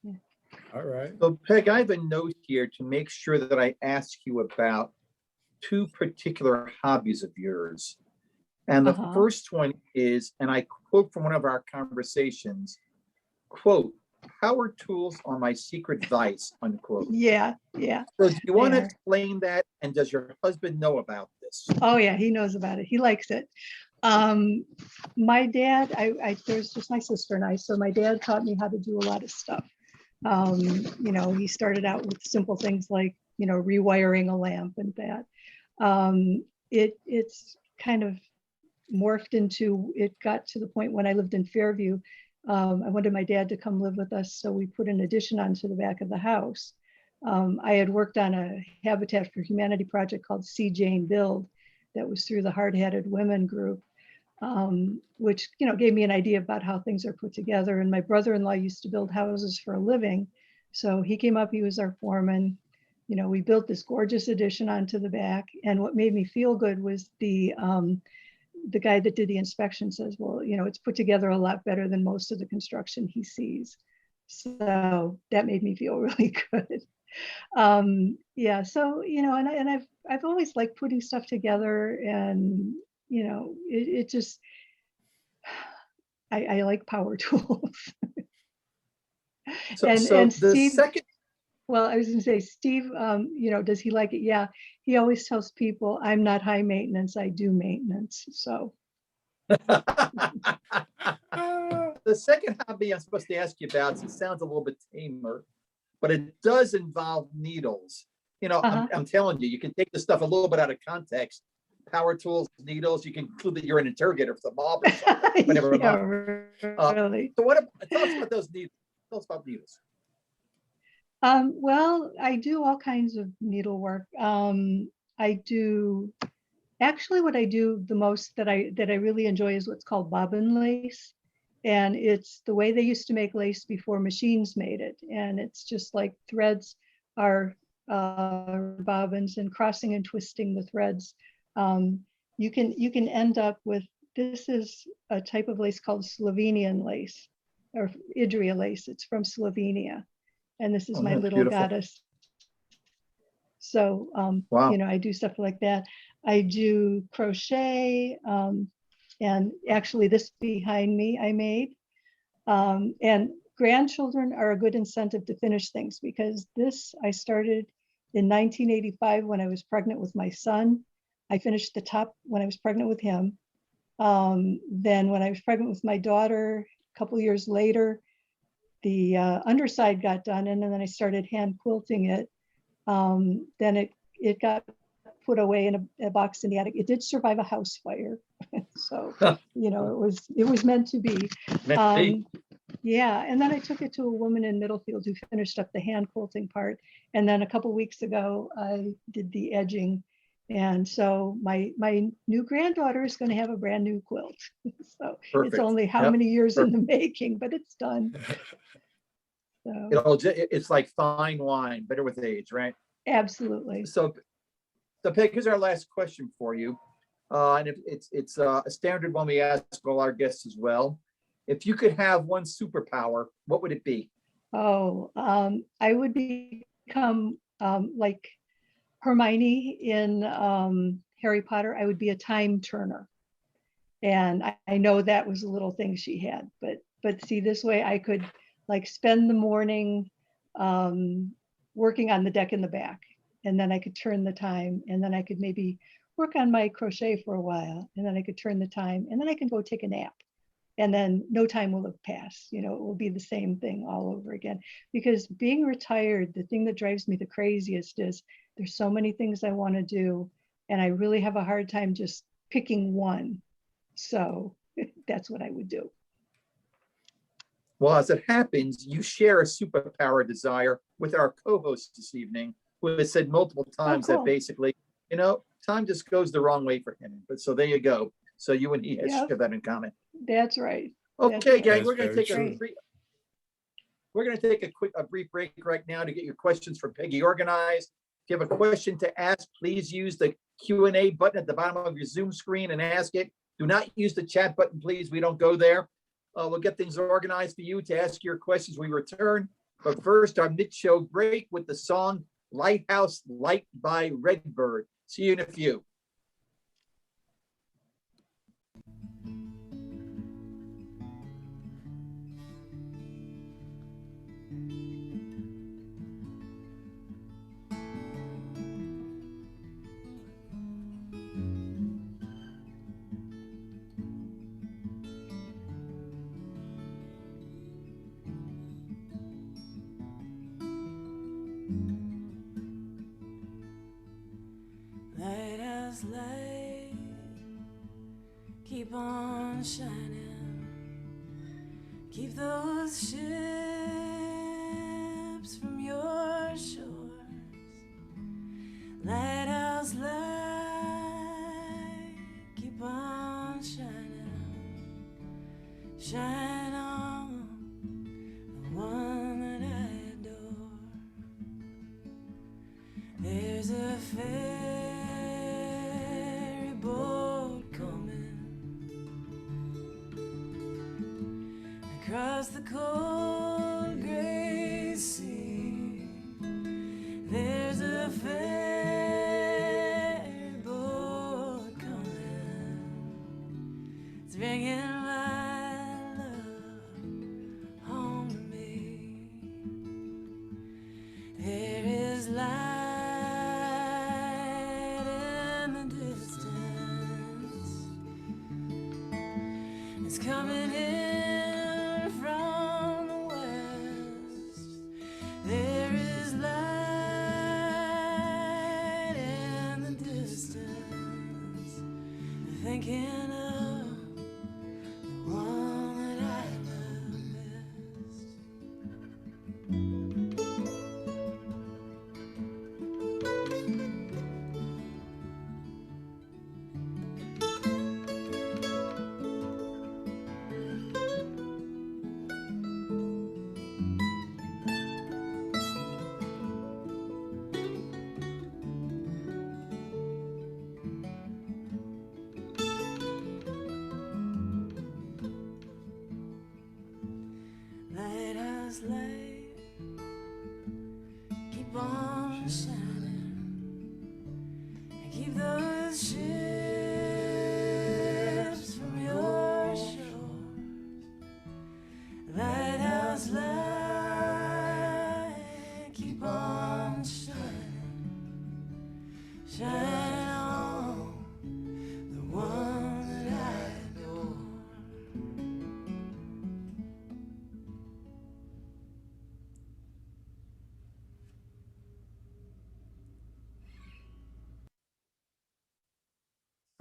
Yeah. All right. So Peg, I have a note here to make sure that I ask you about 2 particular hobbies of yours. And the first one is, and I quote from one of our conversations, quote, power tools are my secret vice, unquote. Yeah. So do you want to explain that? And does your husband know about this? Oh yeah, he knows about it. He likes it. My dad, there's just my sister and I. So my dad taught me how to do a lot of stuff. He started out with simple things like, rewiring a lamp and that. It's kind of morphed into, it got to the point when I lived in Fairview, I wanted my dad to come live with us, so we put an addition onto the back of the house. I had worked on a Habitat for Humanity project called See Jane Build that was through the Hard Hatted Women group, which gave me an idea about how things are put together. And my brother-in-law used to build houses for a living, so he came up, he was our foreman. We built this gorgeous addition onto the back, and what made me feel good was the guy that did the inspection says, well, it's put together a lot better than most of the construction he sees. So that made me feel really good. Yeah, so and I've always liked putting stuff together, and it just, I like power tools. So, and so the Steve, second, well, I was gonna say, Steve, does he like it? Yeah, he always tells people, I'm not high maintenance, I do maintenance. So the second hobby I'm supposed to ask you about, it sounds a little bit tamer, but it does involve needles. I'm telling you, you can take this stuff a little bit out of context. Power tools, needles, you can conclude that you're an interrogator for the mob or something. But never mind. Really. So tell us about those needles. Tell us about needles. Well, I do all kinds of needlework. Actually, what I do the most that I really enjoy is what's called bobbin lace. And it's the way they used to make lace before machines made it. And it's just like threads are bobbins, and crossing and twisting the threads. You can end up with, this is a type of lace called Slovenian lace, or Idria lace. It's from Slovenia. And this is my little beautiful goddess. So, wow. I do stuff like that. I do crochet, and actually this behind me I made. And grandchildren are a good incentive to finish things, because this I started in 1985 when I was pregnant with my son. I finished the top when I was pregnant with him. Then when I was pregnant with my daughter, a couple of years later, the underside got done, and then I started hand quilting it. Then it got put away in a box in the attic. It did survive a house fire. So, it was meant to be. Yeah, and then I took it to a woman in Middlefield who finished up the hand quilting part. And then a couple weeks ago, I did the edging. And so my new granddaughter is going to have a brand new quilt. So Perfect. It's only how many years in the making, but it's done. So It's like fine wine, better with age, right? absolutely. So Peg, here's our last question for you. And it's a standard one we ask all our guests as well. If you could have one superpower, what would it be? Oh, I would become like Hermione in Harry Potter. I would be a time turner. And I know that was a little thing she had, but see, this way I could like spend the morning working on the deck in the back, and then I could turn the time, and then I could maybe work on my crochet for a while, and then I could turn the time, and then I can go take a nap. And then no time will have passed. It will be the same thing all over again. Because being retired, the thing that drives me the craziest is there's so many things I want to do, and I really have a hard time just picking one. So that's what I would do. Well, as it happens, you share a superpower desire with our co-host this evening, who has said multiple times that basically, time just goes the wrong way for him. But so there you go. So you and he share that in common. That's right. Okay, gang, we're That's going to very take a brief break right now to get your questions for Peggy organized. If you have a question to ask, please use the Q&A button at the bottom of your Zoom screen and ask it. Do not use the chat button, please. We don't go there. We'll get things organized for you to ask your questions when we return. But first, our mid-show break with the song Lighthouse Light by Redbird. See you in a few. keep on shining. Keep those ships from your shores. Lighthouse light, keep on shining. Shine on the one that I adore. There's a ferry boat coming across the cold gray sea. There's a ferry boat coming. It's bringing my love home to me. There is light in the distance. It's coming in from the west. There is light in the distance. Thinking of the one that I love best. Lighthouse light, keep on shining, and keep those ships from your shores. Lighthouse light, keep on shining, shine on the one that I adore.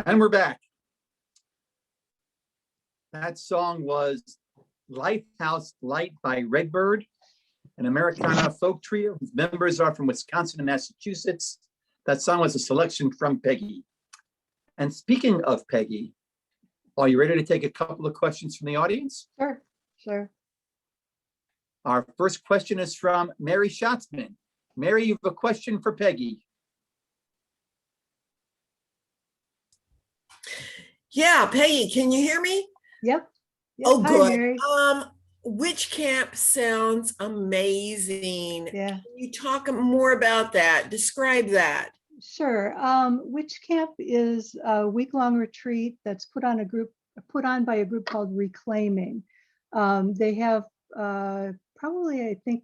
And we're back. That song was Lighthouse Light by Redbird, an Americana folk trio whose members are from Wisconsin and Massachusetts. That song was a selection from Peggy. And speaking of Peggy, are you ready to take a couple of questions from the audience? Sure, sure. Our first question is from Mary Schatzman. Mary, you have a question for Peggy. Yeah, Peggy, can you hear me? Yep. Oh, Hi, good. Mary. Witch camp sounds amazing. Yeah, Can you talk more about that? Describe that. sure. Witch Camp is a week-long retreat that's put on by a group called Reclaiming. They have probably, I think,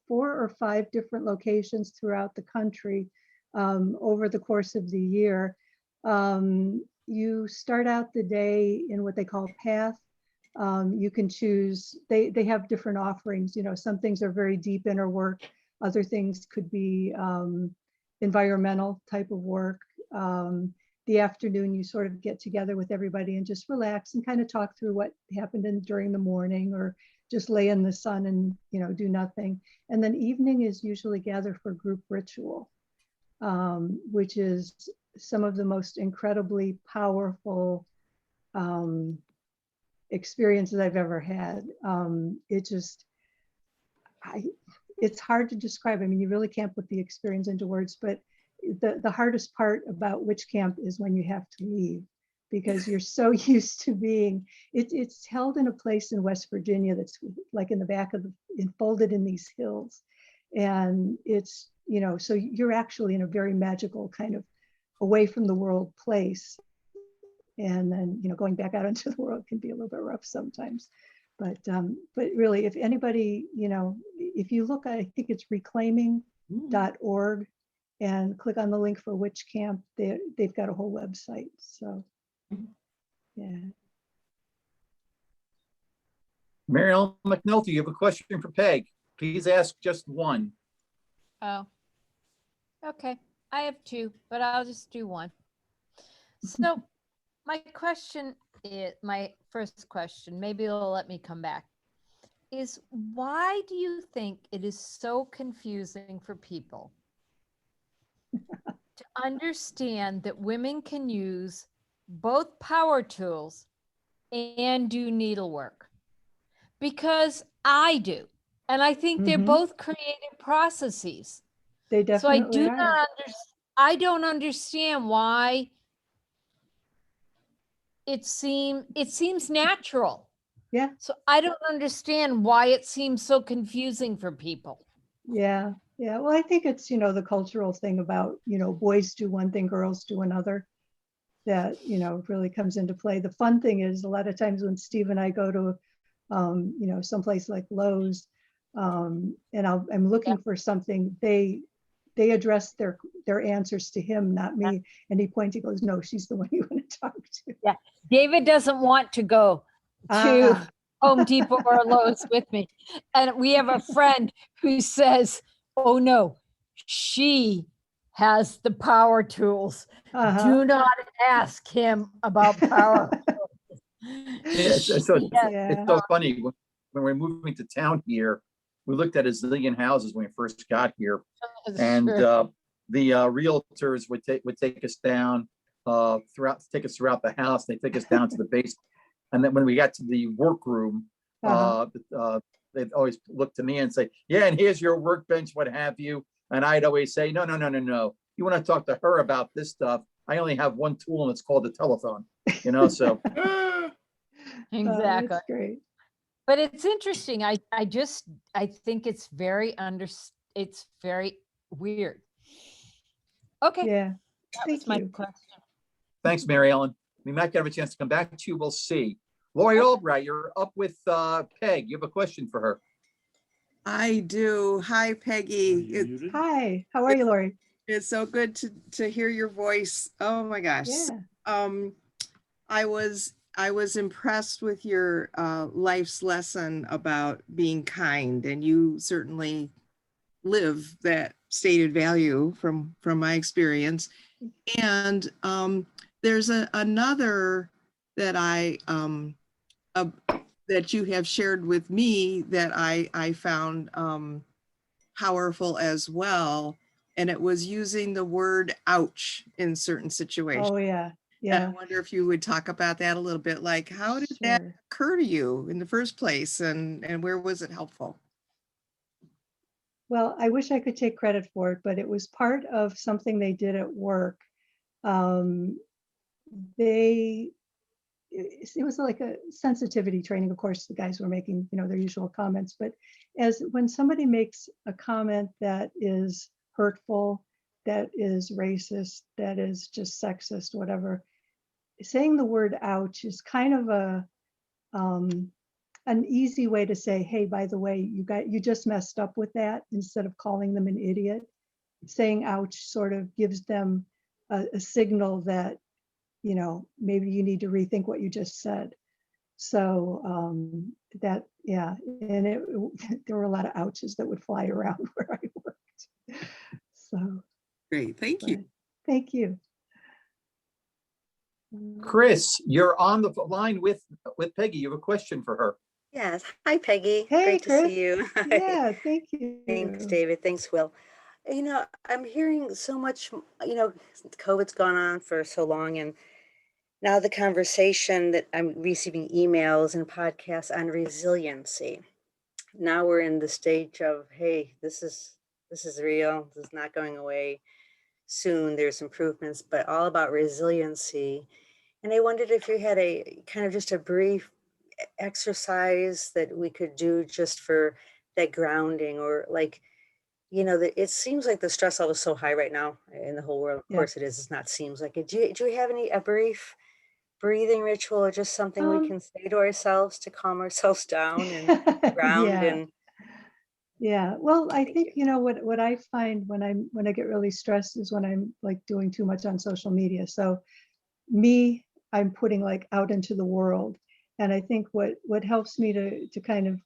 4 or 5 different locations throughout the country over the course of the year. You start out the day in what they call path. You can choose, they have different offerings. You know, some things are very deep inner work. Other things could be environmental type of work. The afternoon, you sort of get together with everybody and just relax and kind of talk through what happened during the morning, or just lay in the sun and, you know, do nothing. And then evening is usually gather for group ritual, which is some of the most incredibly powerful experiences I've ever had. It's hard to describe. I mean, you really can't put the experience into words, but the hardest part about witch camp is when you have to leave, because you're so used to being, it's held in a place in West Virginia that's like in the back of enfolded in these hills. And it's, you know, so you're actually in a very magical kind of away from the world place. And then, you know, going back out into the world can be a little bit rough sometimes. But really, if anybody, you know, if you look, I think it's reclaiming.org and click on the link for Witch Camp, they've got a whole website. So, yeah. Mary Ellen McNulty, you have a question for Peg. Please ask just one. Oh, okay. I have 2, but I'll just do one. So my question my first question, maybe it'll let me come back, is why do you think it is so confusing for people to understand that women can use both power tools and do needlework? Because I do. And I think they're both creative processes. They So I definitely do are. not I don't understand why it seems natural. Yeah. So I don't understand why it seems so confusing for people. Yeah. Yeah. Well, I think it's, the cultural thing about, boys do one thing, girls do another, that, really comes into play. The fun thing is a lot of times when Steve and I go to, someplace like Lowe's, and I'm looking for something, they address their answers to him, not me. And he points, he goes, no, she's the one you want to talk to. Yeah. David doesn't want to go to Home Depot or Lowe's with me. And we have a friend who says, oh no, she has the power tools. Do not ask him about power tools. It's so funny. When we're moving to town here, we looked at a zillion houses when we first got here. And the realtors would take us down take us throughout the house. They take us down to the basement. And then when we got to the workroom, they'd always look to me and say, yeah, and here's your workbench, what have you. And I'd always say, no. You want to talk to her about this stuff? I only have one tool and it's called the telephone, so. Exactly. That's great. But it's interesting. I think it's it's very weird. Okay. Yeah. That's my question. Thanks, Mary Ellen. We might have a chance to come back to you. We'll see. Lori Albright, you're up with Peg. You have a question for her. I do. Hi, Peggy. Hi. How are you, Lori? It's so good to hear your voice. Oh my gosh. Yeah. I was impressed with your life's lesson about being kind, and you certainly live that stated value from my experience. And there's another that that you have shared with me that I found powerful as well. And it was using the word ouch in certain situations. Oh, yeah. Yeah. And I wonder if you would talk about that a little bit, like how did that occur to you in the first place, and where was it helpful? Well, I wish I could take credit for it, but it was part of something they did at work. It was like a sensitivity training. Of course, the guys were making, their usual comments, but when somebody makes a comment that is hurtful, that is racist, that is just sexist, whatever, saying the word ouch is kind of an easy way to say, hey, by the way, you just messed up with that, instead of calling them an idiot. Saying ouch sort of gives them a signal that, maybe you need to rethink what you just said. So and there were a lot of ouches that would fly around where I worked. So great, thank you. Thank you. Chris, you're on the line with Peggy. You have a question for her. Yes. Hi, Peggy. Hey, great Chris. to see you. Yeah, thank you. Thanks, David. Thanks, Will. I'm hearing so much, COVID's gone on for so long, and now the conversation that I'm receiving emails and podcasts on resiliency. Now we're in the stage of, hey, this is real. This is not going away soon. There's improvements, but all about resiliency. And I wondered if you had a kind of just a brief exercise that we could do just for that grounding, or like, it seems like the stress level is so high right now in the whole world. Of course it is. It's not seems like it. Do we have a brief breathing ritual, or just something we can say to ourselves to calm ourselves down and ground? Yeah. Well, I think, what I find when I get really stressed is when I'm like doing too much on social media. So I'm putting like out into the world. And I think what helps me to kind of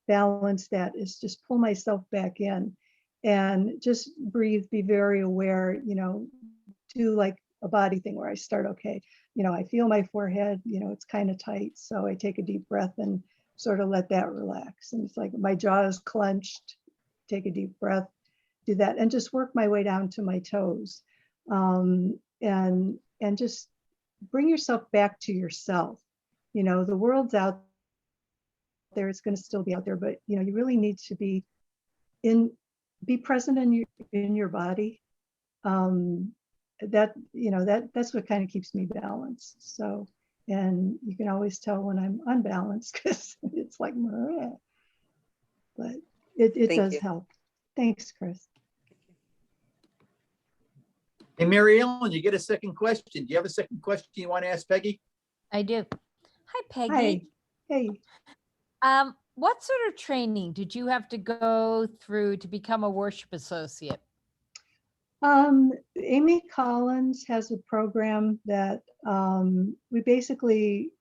balance that is just pull myself back in and just breathe, be very aware, do like a body thing where I start, okay, I feel my forehead, it's kind of tight. So I take a deep breath and sort of let that relax. And it's like my jaw is clenched, take a deep breath, do that, and just work my way down to my toes. And just bring yourself back to yourself. The world's out there, it's going to still be out there, but you really need to be present in your body. That's what kind of keeps me balanced. So, and you can always tell when I'm unbalanced because it's like, but it does help. Thanks, Chris. Hey, Mary Ellen, you get a second question. Do you have a second question you want to ask Peggy? I do. Hi, Peggy. Hi. Hey. What sort of training did you have to go through to become a worship associate? Amy Collins has a program that we basically,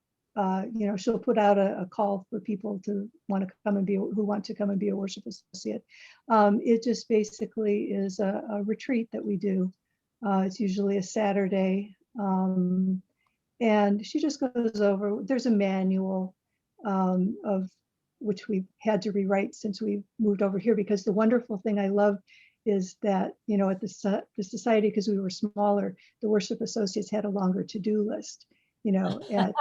she'll put out a call for people who want to come and be a worship associate. It just basically is a retreat that we do. It's usually a Saturday. And she just goes over, there's a manual of which we've had to rewrite since we moved over here, because the wonderful thing I love is that, at the society, because we were smaller, the worship associates had a longer to-do list, yeah.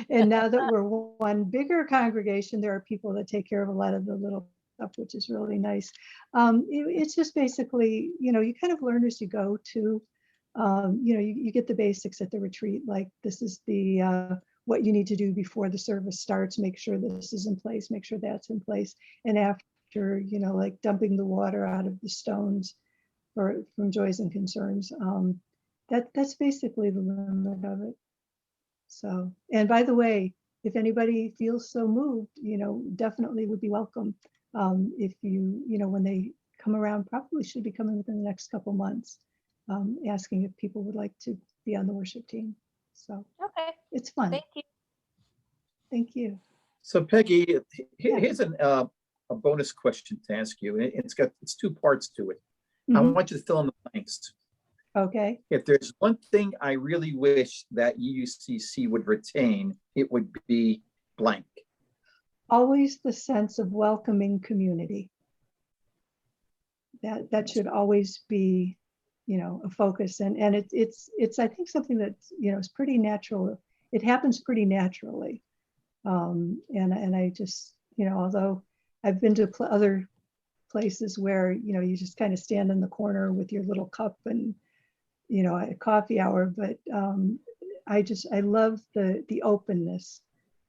And now that we're one bigger congregation, there are people that take care of a lot of the little stuff, which is really nice. It's just basically, you kind of learn as you go too. You get the basics at the retreat, like this is the what you need to do before the service starts, make sure this is in place, make sure that's in place. And after, like dumping the water out of the stones from joys and concerns. That's basically the limit of it. So, and by the way, if anybody feels so moved, definitely would be welcome. If when they come around, probably should be coming within the next couple months, asking if people would like to be on the worship team. So okay, it's fun. Thank you. Thank you. So Peggy, here's a bonus question to ask you. It's two parts to it. I want you to fill in the blanks. Okay. If there's one thing I really wish that UUCC would retain, it would be blank. Always the sense of welcoming community. That should always be, a focus, and it's I think something that's is pretty natural. It happens pretty naturally, and I just although I've been to other places where you just kind of stand in the corner with your little cup and at a coffee hour, but I love the openness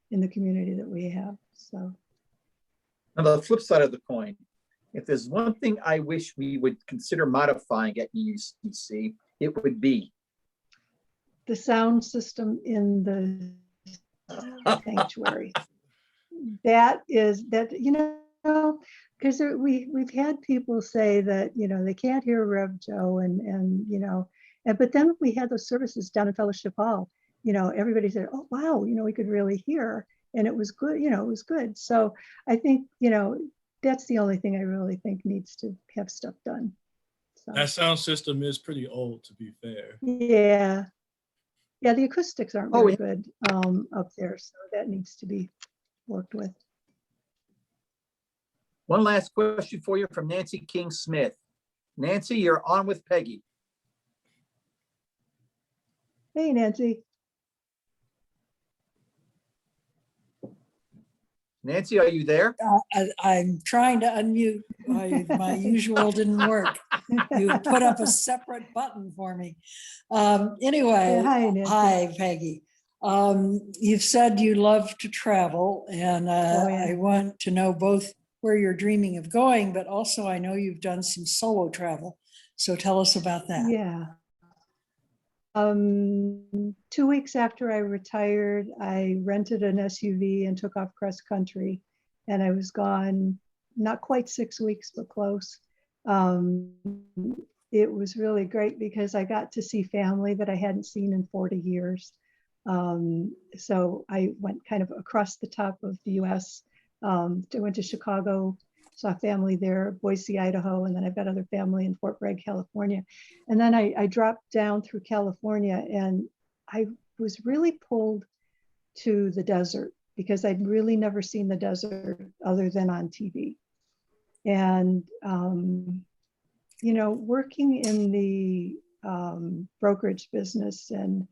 in the community that we have. So on the flip side of the coin, if there's one thing I wish we would consider modifying at UUCC, it would be the sound system in the sanctuary. That because we've had people say that they can't hear Rev Joe and but then we had those services down in Fellowship Hall. Everybody said, "Oh wow, we could really hear," and it was good. It was good. So I think that's the only thing I really think needs to have stuff done. So. That sound system is pretty old, to be fair. Yeah, the acoustics aren't very good up there, so that needs to be worked with. One last question for you from Nancy King Smith. Nancy, you're on with Peggy. Hey, Nancy. Nancy, are you there? I'm trying to unmute. My usual didn't work. You put up a separate button for me. Anyway, hi, Peggy. You've said you love to travel, and I want to know both where you're dreaming of going, but also I know you've done some solo travel. So tell us about that. Yeah. 2 weeks after I retired, I rented an SUV and took off cross country, and I was gone not quite 6 weeks, but close. It was really great because I got to see family that I hadn't seen in 40 years. So I went kind of across the top of the US. I went to Chicago, saw family there, Boise, Idaho, and then I've got other family in Fort Bragg, California. And then I dropped down through California, and I was really pulled to the desert because I'd really never seen the desert other than on TV. And, you know, working in the brokerage business, and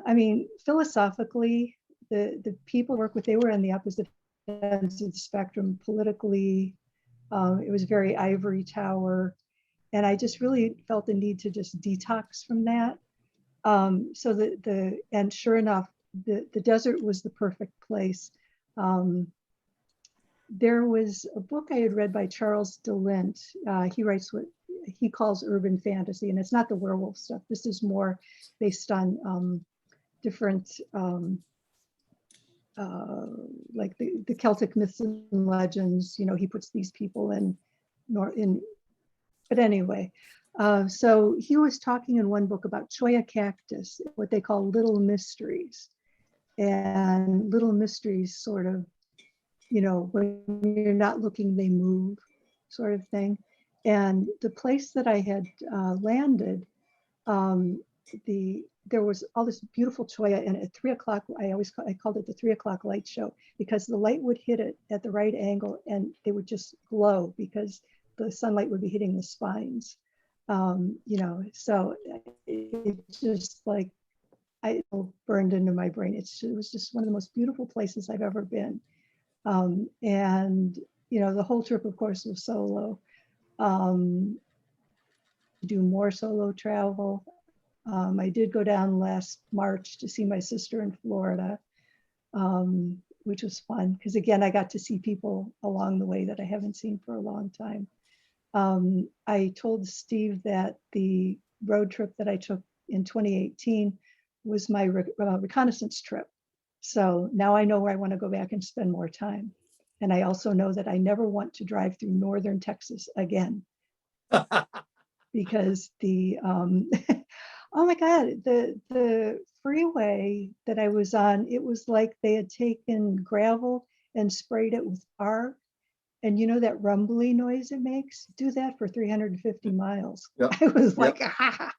I mean, philosophically, the people I work with, they were on the opposite ends of the spectrum politically. It was very ivory tower. And I just really felt the need to just detox from that. So and sure enough, the desert was the perfect place. There was a book I had read by Charles DeLint. He writes what he calls urban fantasy, and it's not the werewolf stuff. This is more based on different, like the Celtic myths and legends. You know, he puts these people in, but anyway. So he was talking in one book about cholla cactus, what they call little mysteries. And little mysteries sort of, you know, when you're not looking, they move, sort of thing. And the place that I had landed, there was all this beautiful cholla, and at 3 o'clock, I called it the 3 o'clock light show, because the light would hit it at the right angle and they would just glow because the sunlight would be hitting the spines. You know, so it just like, I burned into my brain. It was just one of the most beautiful places I've ever been. And, you know, the whole trip, of course, was solo. Do more solo travel. I did go down last March to see my sister in Florida, which was fun because, again, I got to see people along the way that I haven't seen for a long time. I told Steve that the road trip that I took in 2018 was my reconnaissance trip. So now I know where I want to go back and spend more time. And I also know that I never want to drive through northern Texas again. Because the, oh my God, the freeway that I was on, it was like they had taken gravel and sprayed it with tar. And you know that rumbly noise it makes? Do that for 350 miles. Yep. I was like, ah,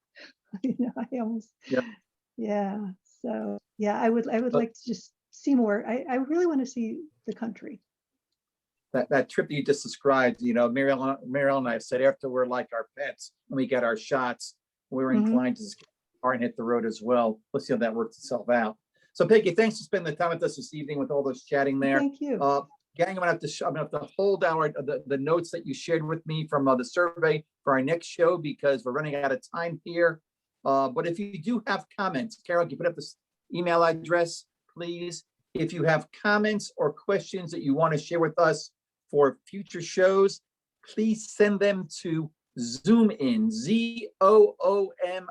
you know, I almost, yeah. So yeah, I would like to just see more. I really want to see the country. That trip you just described, you know, Mariel and I said after we're like our pets when we get our shots, we're inclined to just get in the car and hit the road as well. Let's see how that works itself out. So Peggy, thanks for spending the time with us this evening with all those chatting there. Thank you. Gang, I'm gonna have to hold the notes that you shared with me from the survey for our next show because we're running out of time here. But if you do have comments, Carol, can you put up this email address, please? If you have comments or questions that you want to share with us for future shows, please send them to Zoomin, ZOOMIN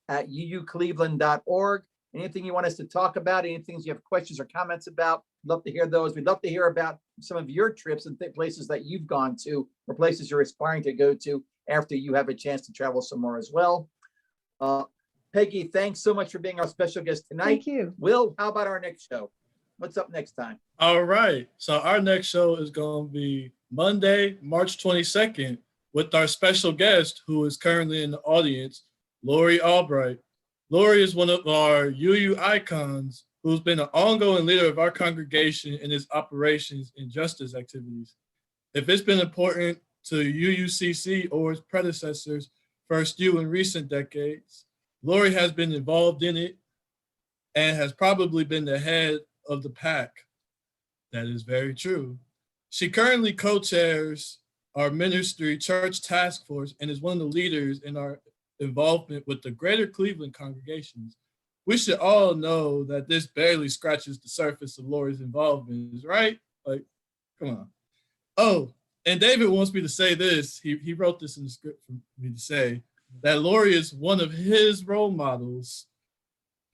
at uucleveland.org. Anything you want us to talk about, anything you have questions or comments about, love to hear those. We'd love to hear about some of your trips and places that you've gone to or places you're aspiring to go to after you have a chance to travel some more as well. Peggy, thanks so much for being our special guest tonight. Thank you. Will, how about our next show? What's up next time? All right. So our next show is going to be Monday, March 22nd, with our special guest, who is currently in the audience, Lori Albright. Lori is one of our UU icons who's been an ongoing leader of our congregation in its operations and justice activities. If it's been important to UUCC or its predecessors, First U in recent decades, Lori has been involved in it and has probably been the head of the pack. That is very true. She currently co-chairs our ministry church task force and is one of the leaders in our involvement with the greater Cleveland congregations. We should all know that this barely scratches the surface of Lori's involvement, right? Like, come on. Oh, and David wants me to say this. He wrote this in the script for me to say that Lori is one of his role models.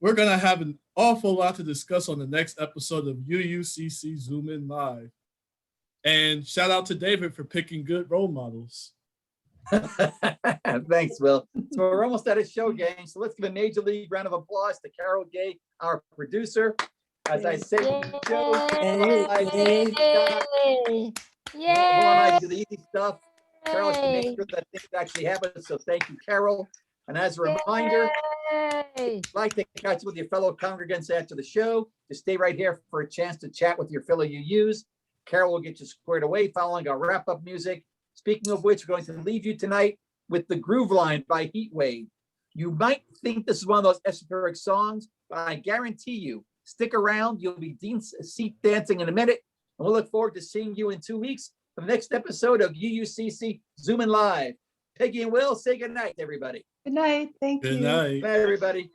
We're going to have an awful lot to discuss on the next episode of UUCC Zoom In Live. And shout out to David for picking good role models. Thanks, Will. So we're almost at a show, gang. So let's give a major league round of applause to Carol Gay, our producer. As I say, Joe, Yay! I do the easy stuff. Carol can make sure that things actually happen. So thank you, Carol. And as a reminder, if you'd like to catch up with your fellow congregants after the show, just stay right here for a chance to chat with your fellow UUs. Carol will get you squared away following our wrap-up music. Speaking of which, we're going to leave you tonight with The Groove Line by Heatwave. You might think this is one of those esoteric songs, but I guarantee you, stick around. You'll be seat dancing in a minute. And we'll look forward to seeing you in 2 weeks for the next episode of UUCC Zooming Live. Peggy and Will, say good night, everybody. Good night. Thank you. Good night. Bye, everybody.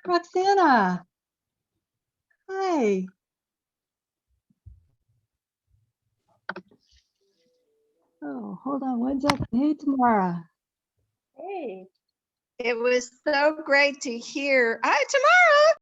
Roxana. Hi. Oh, hold on one second. Hey, Tamara. Hey. It was so great to hear. Hi, Tamara.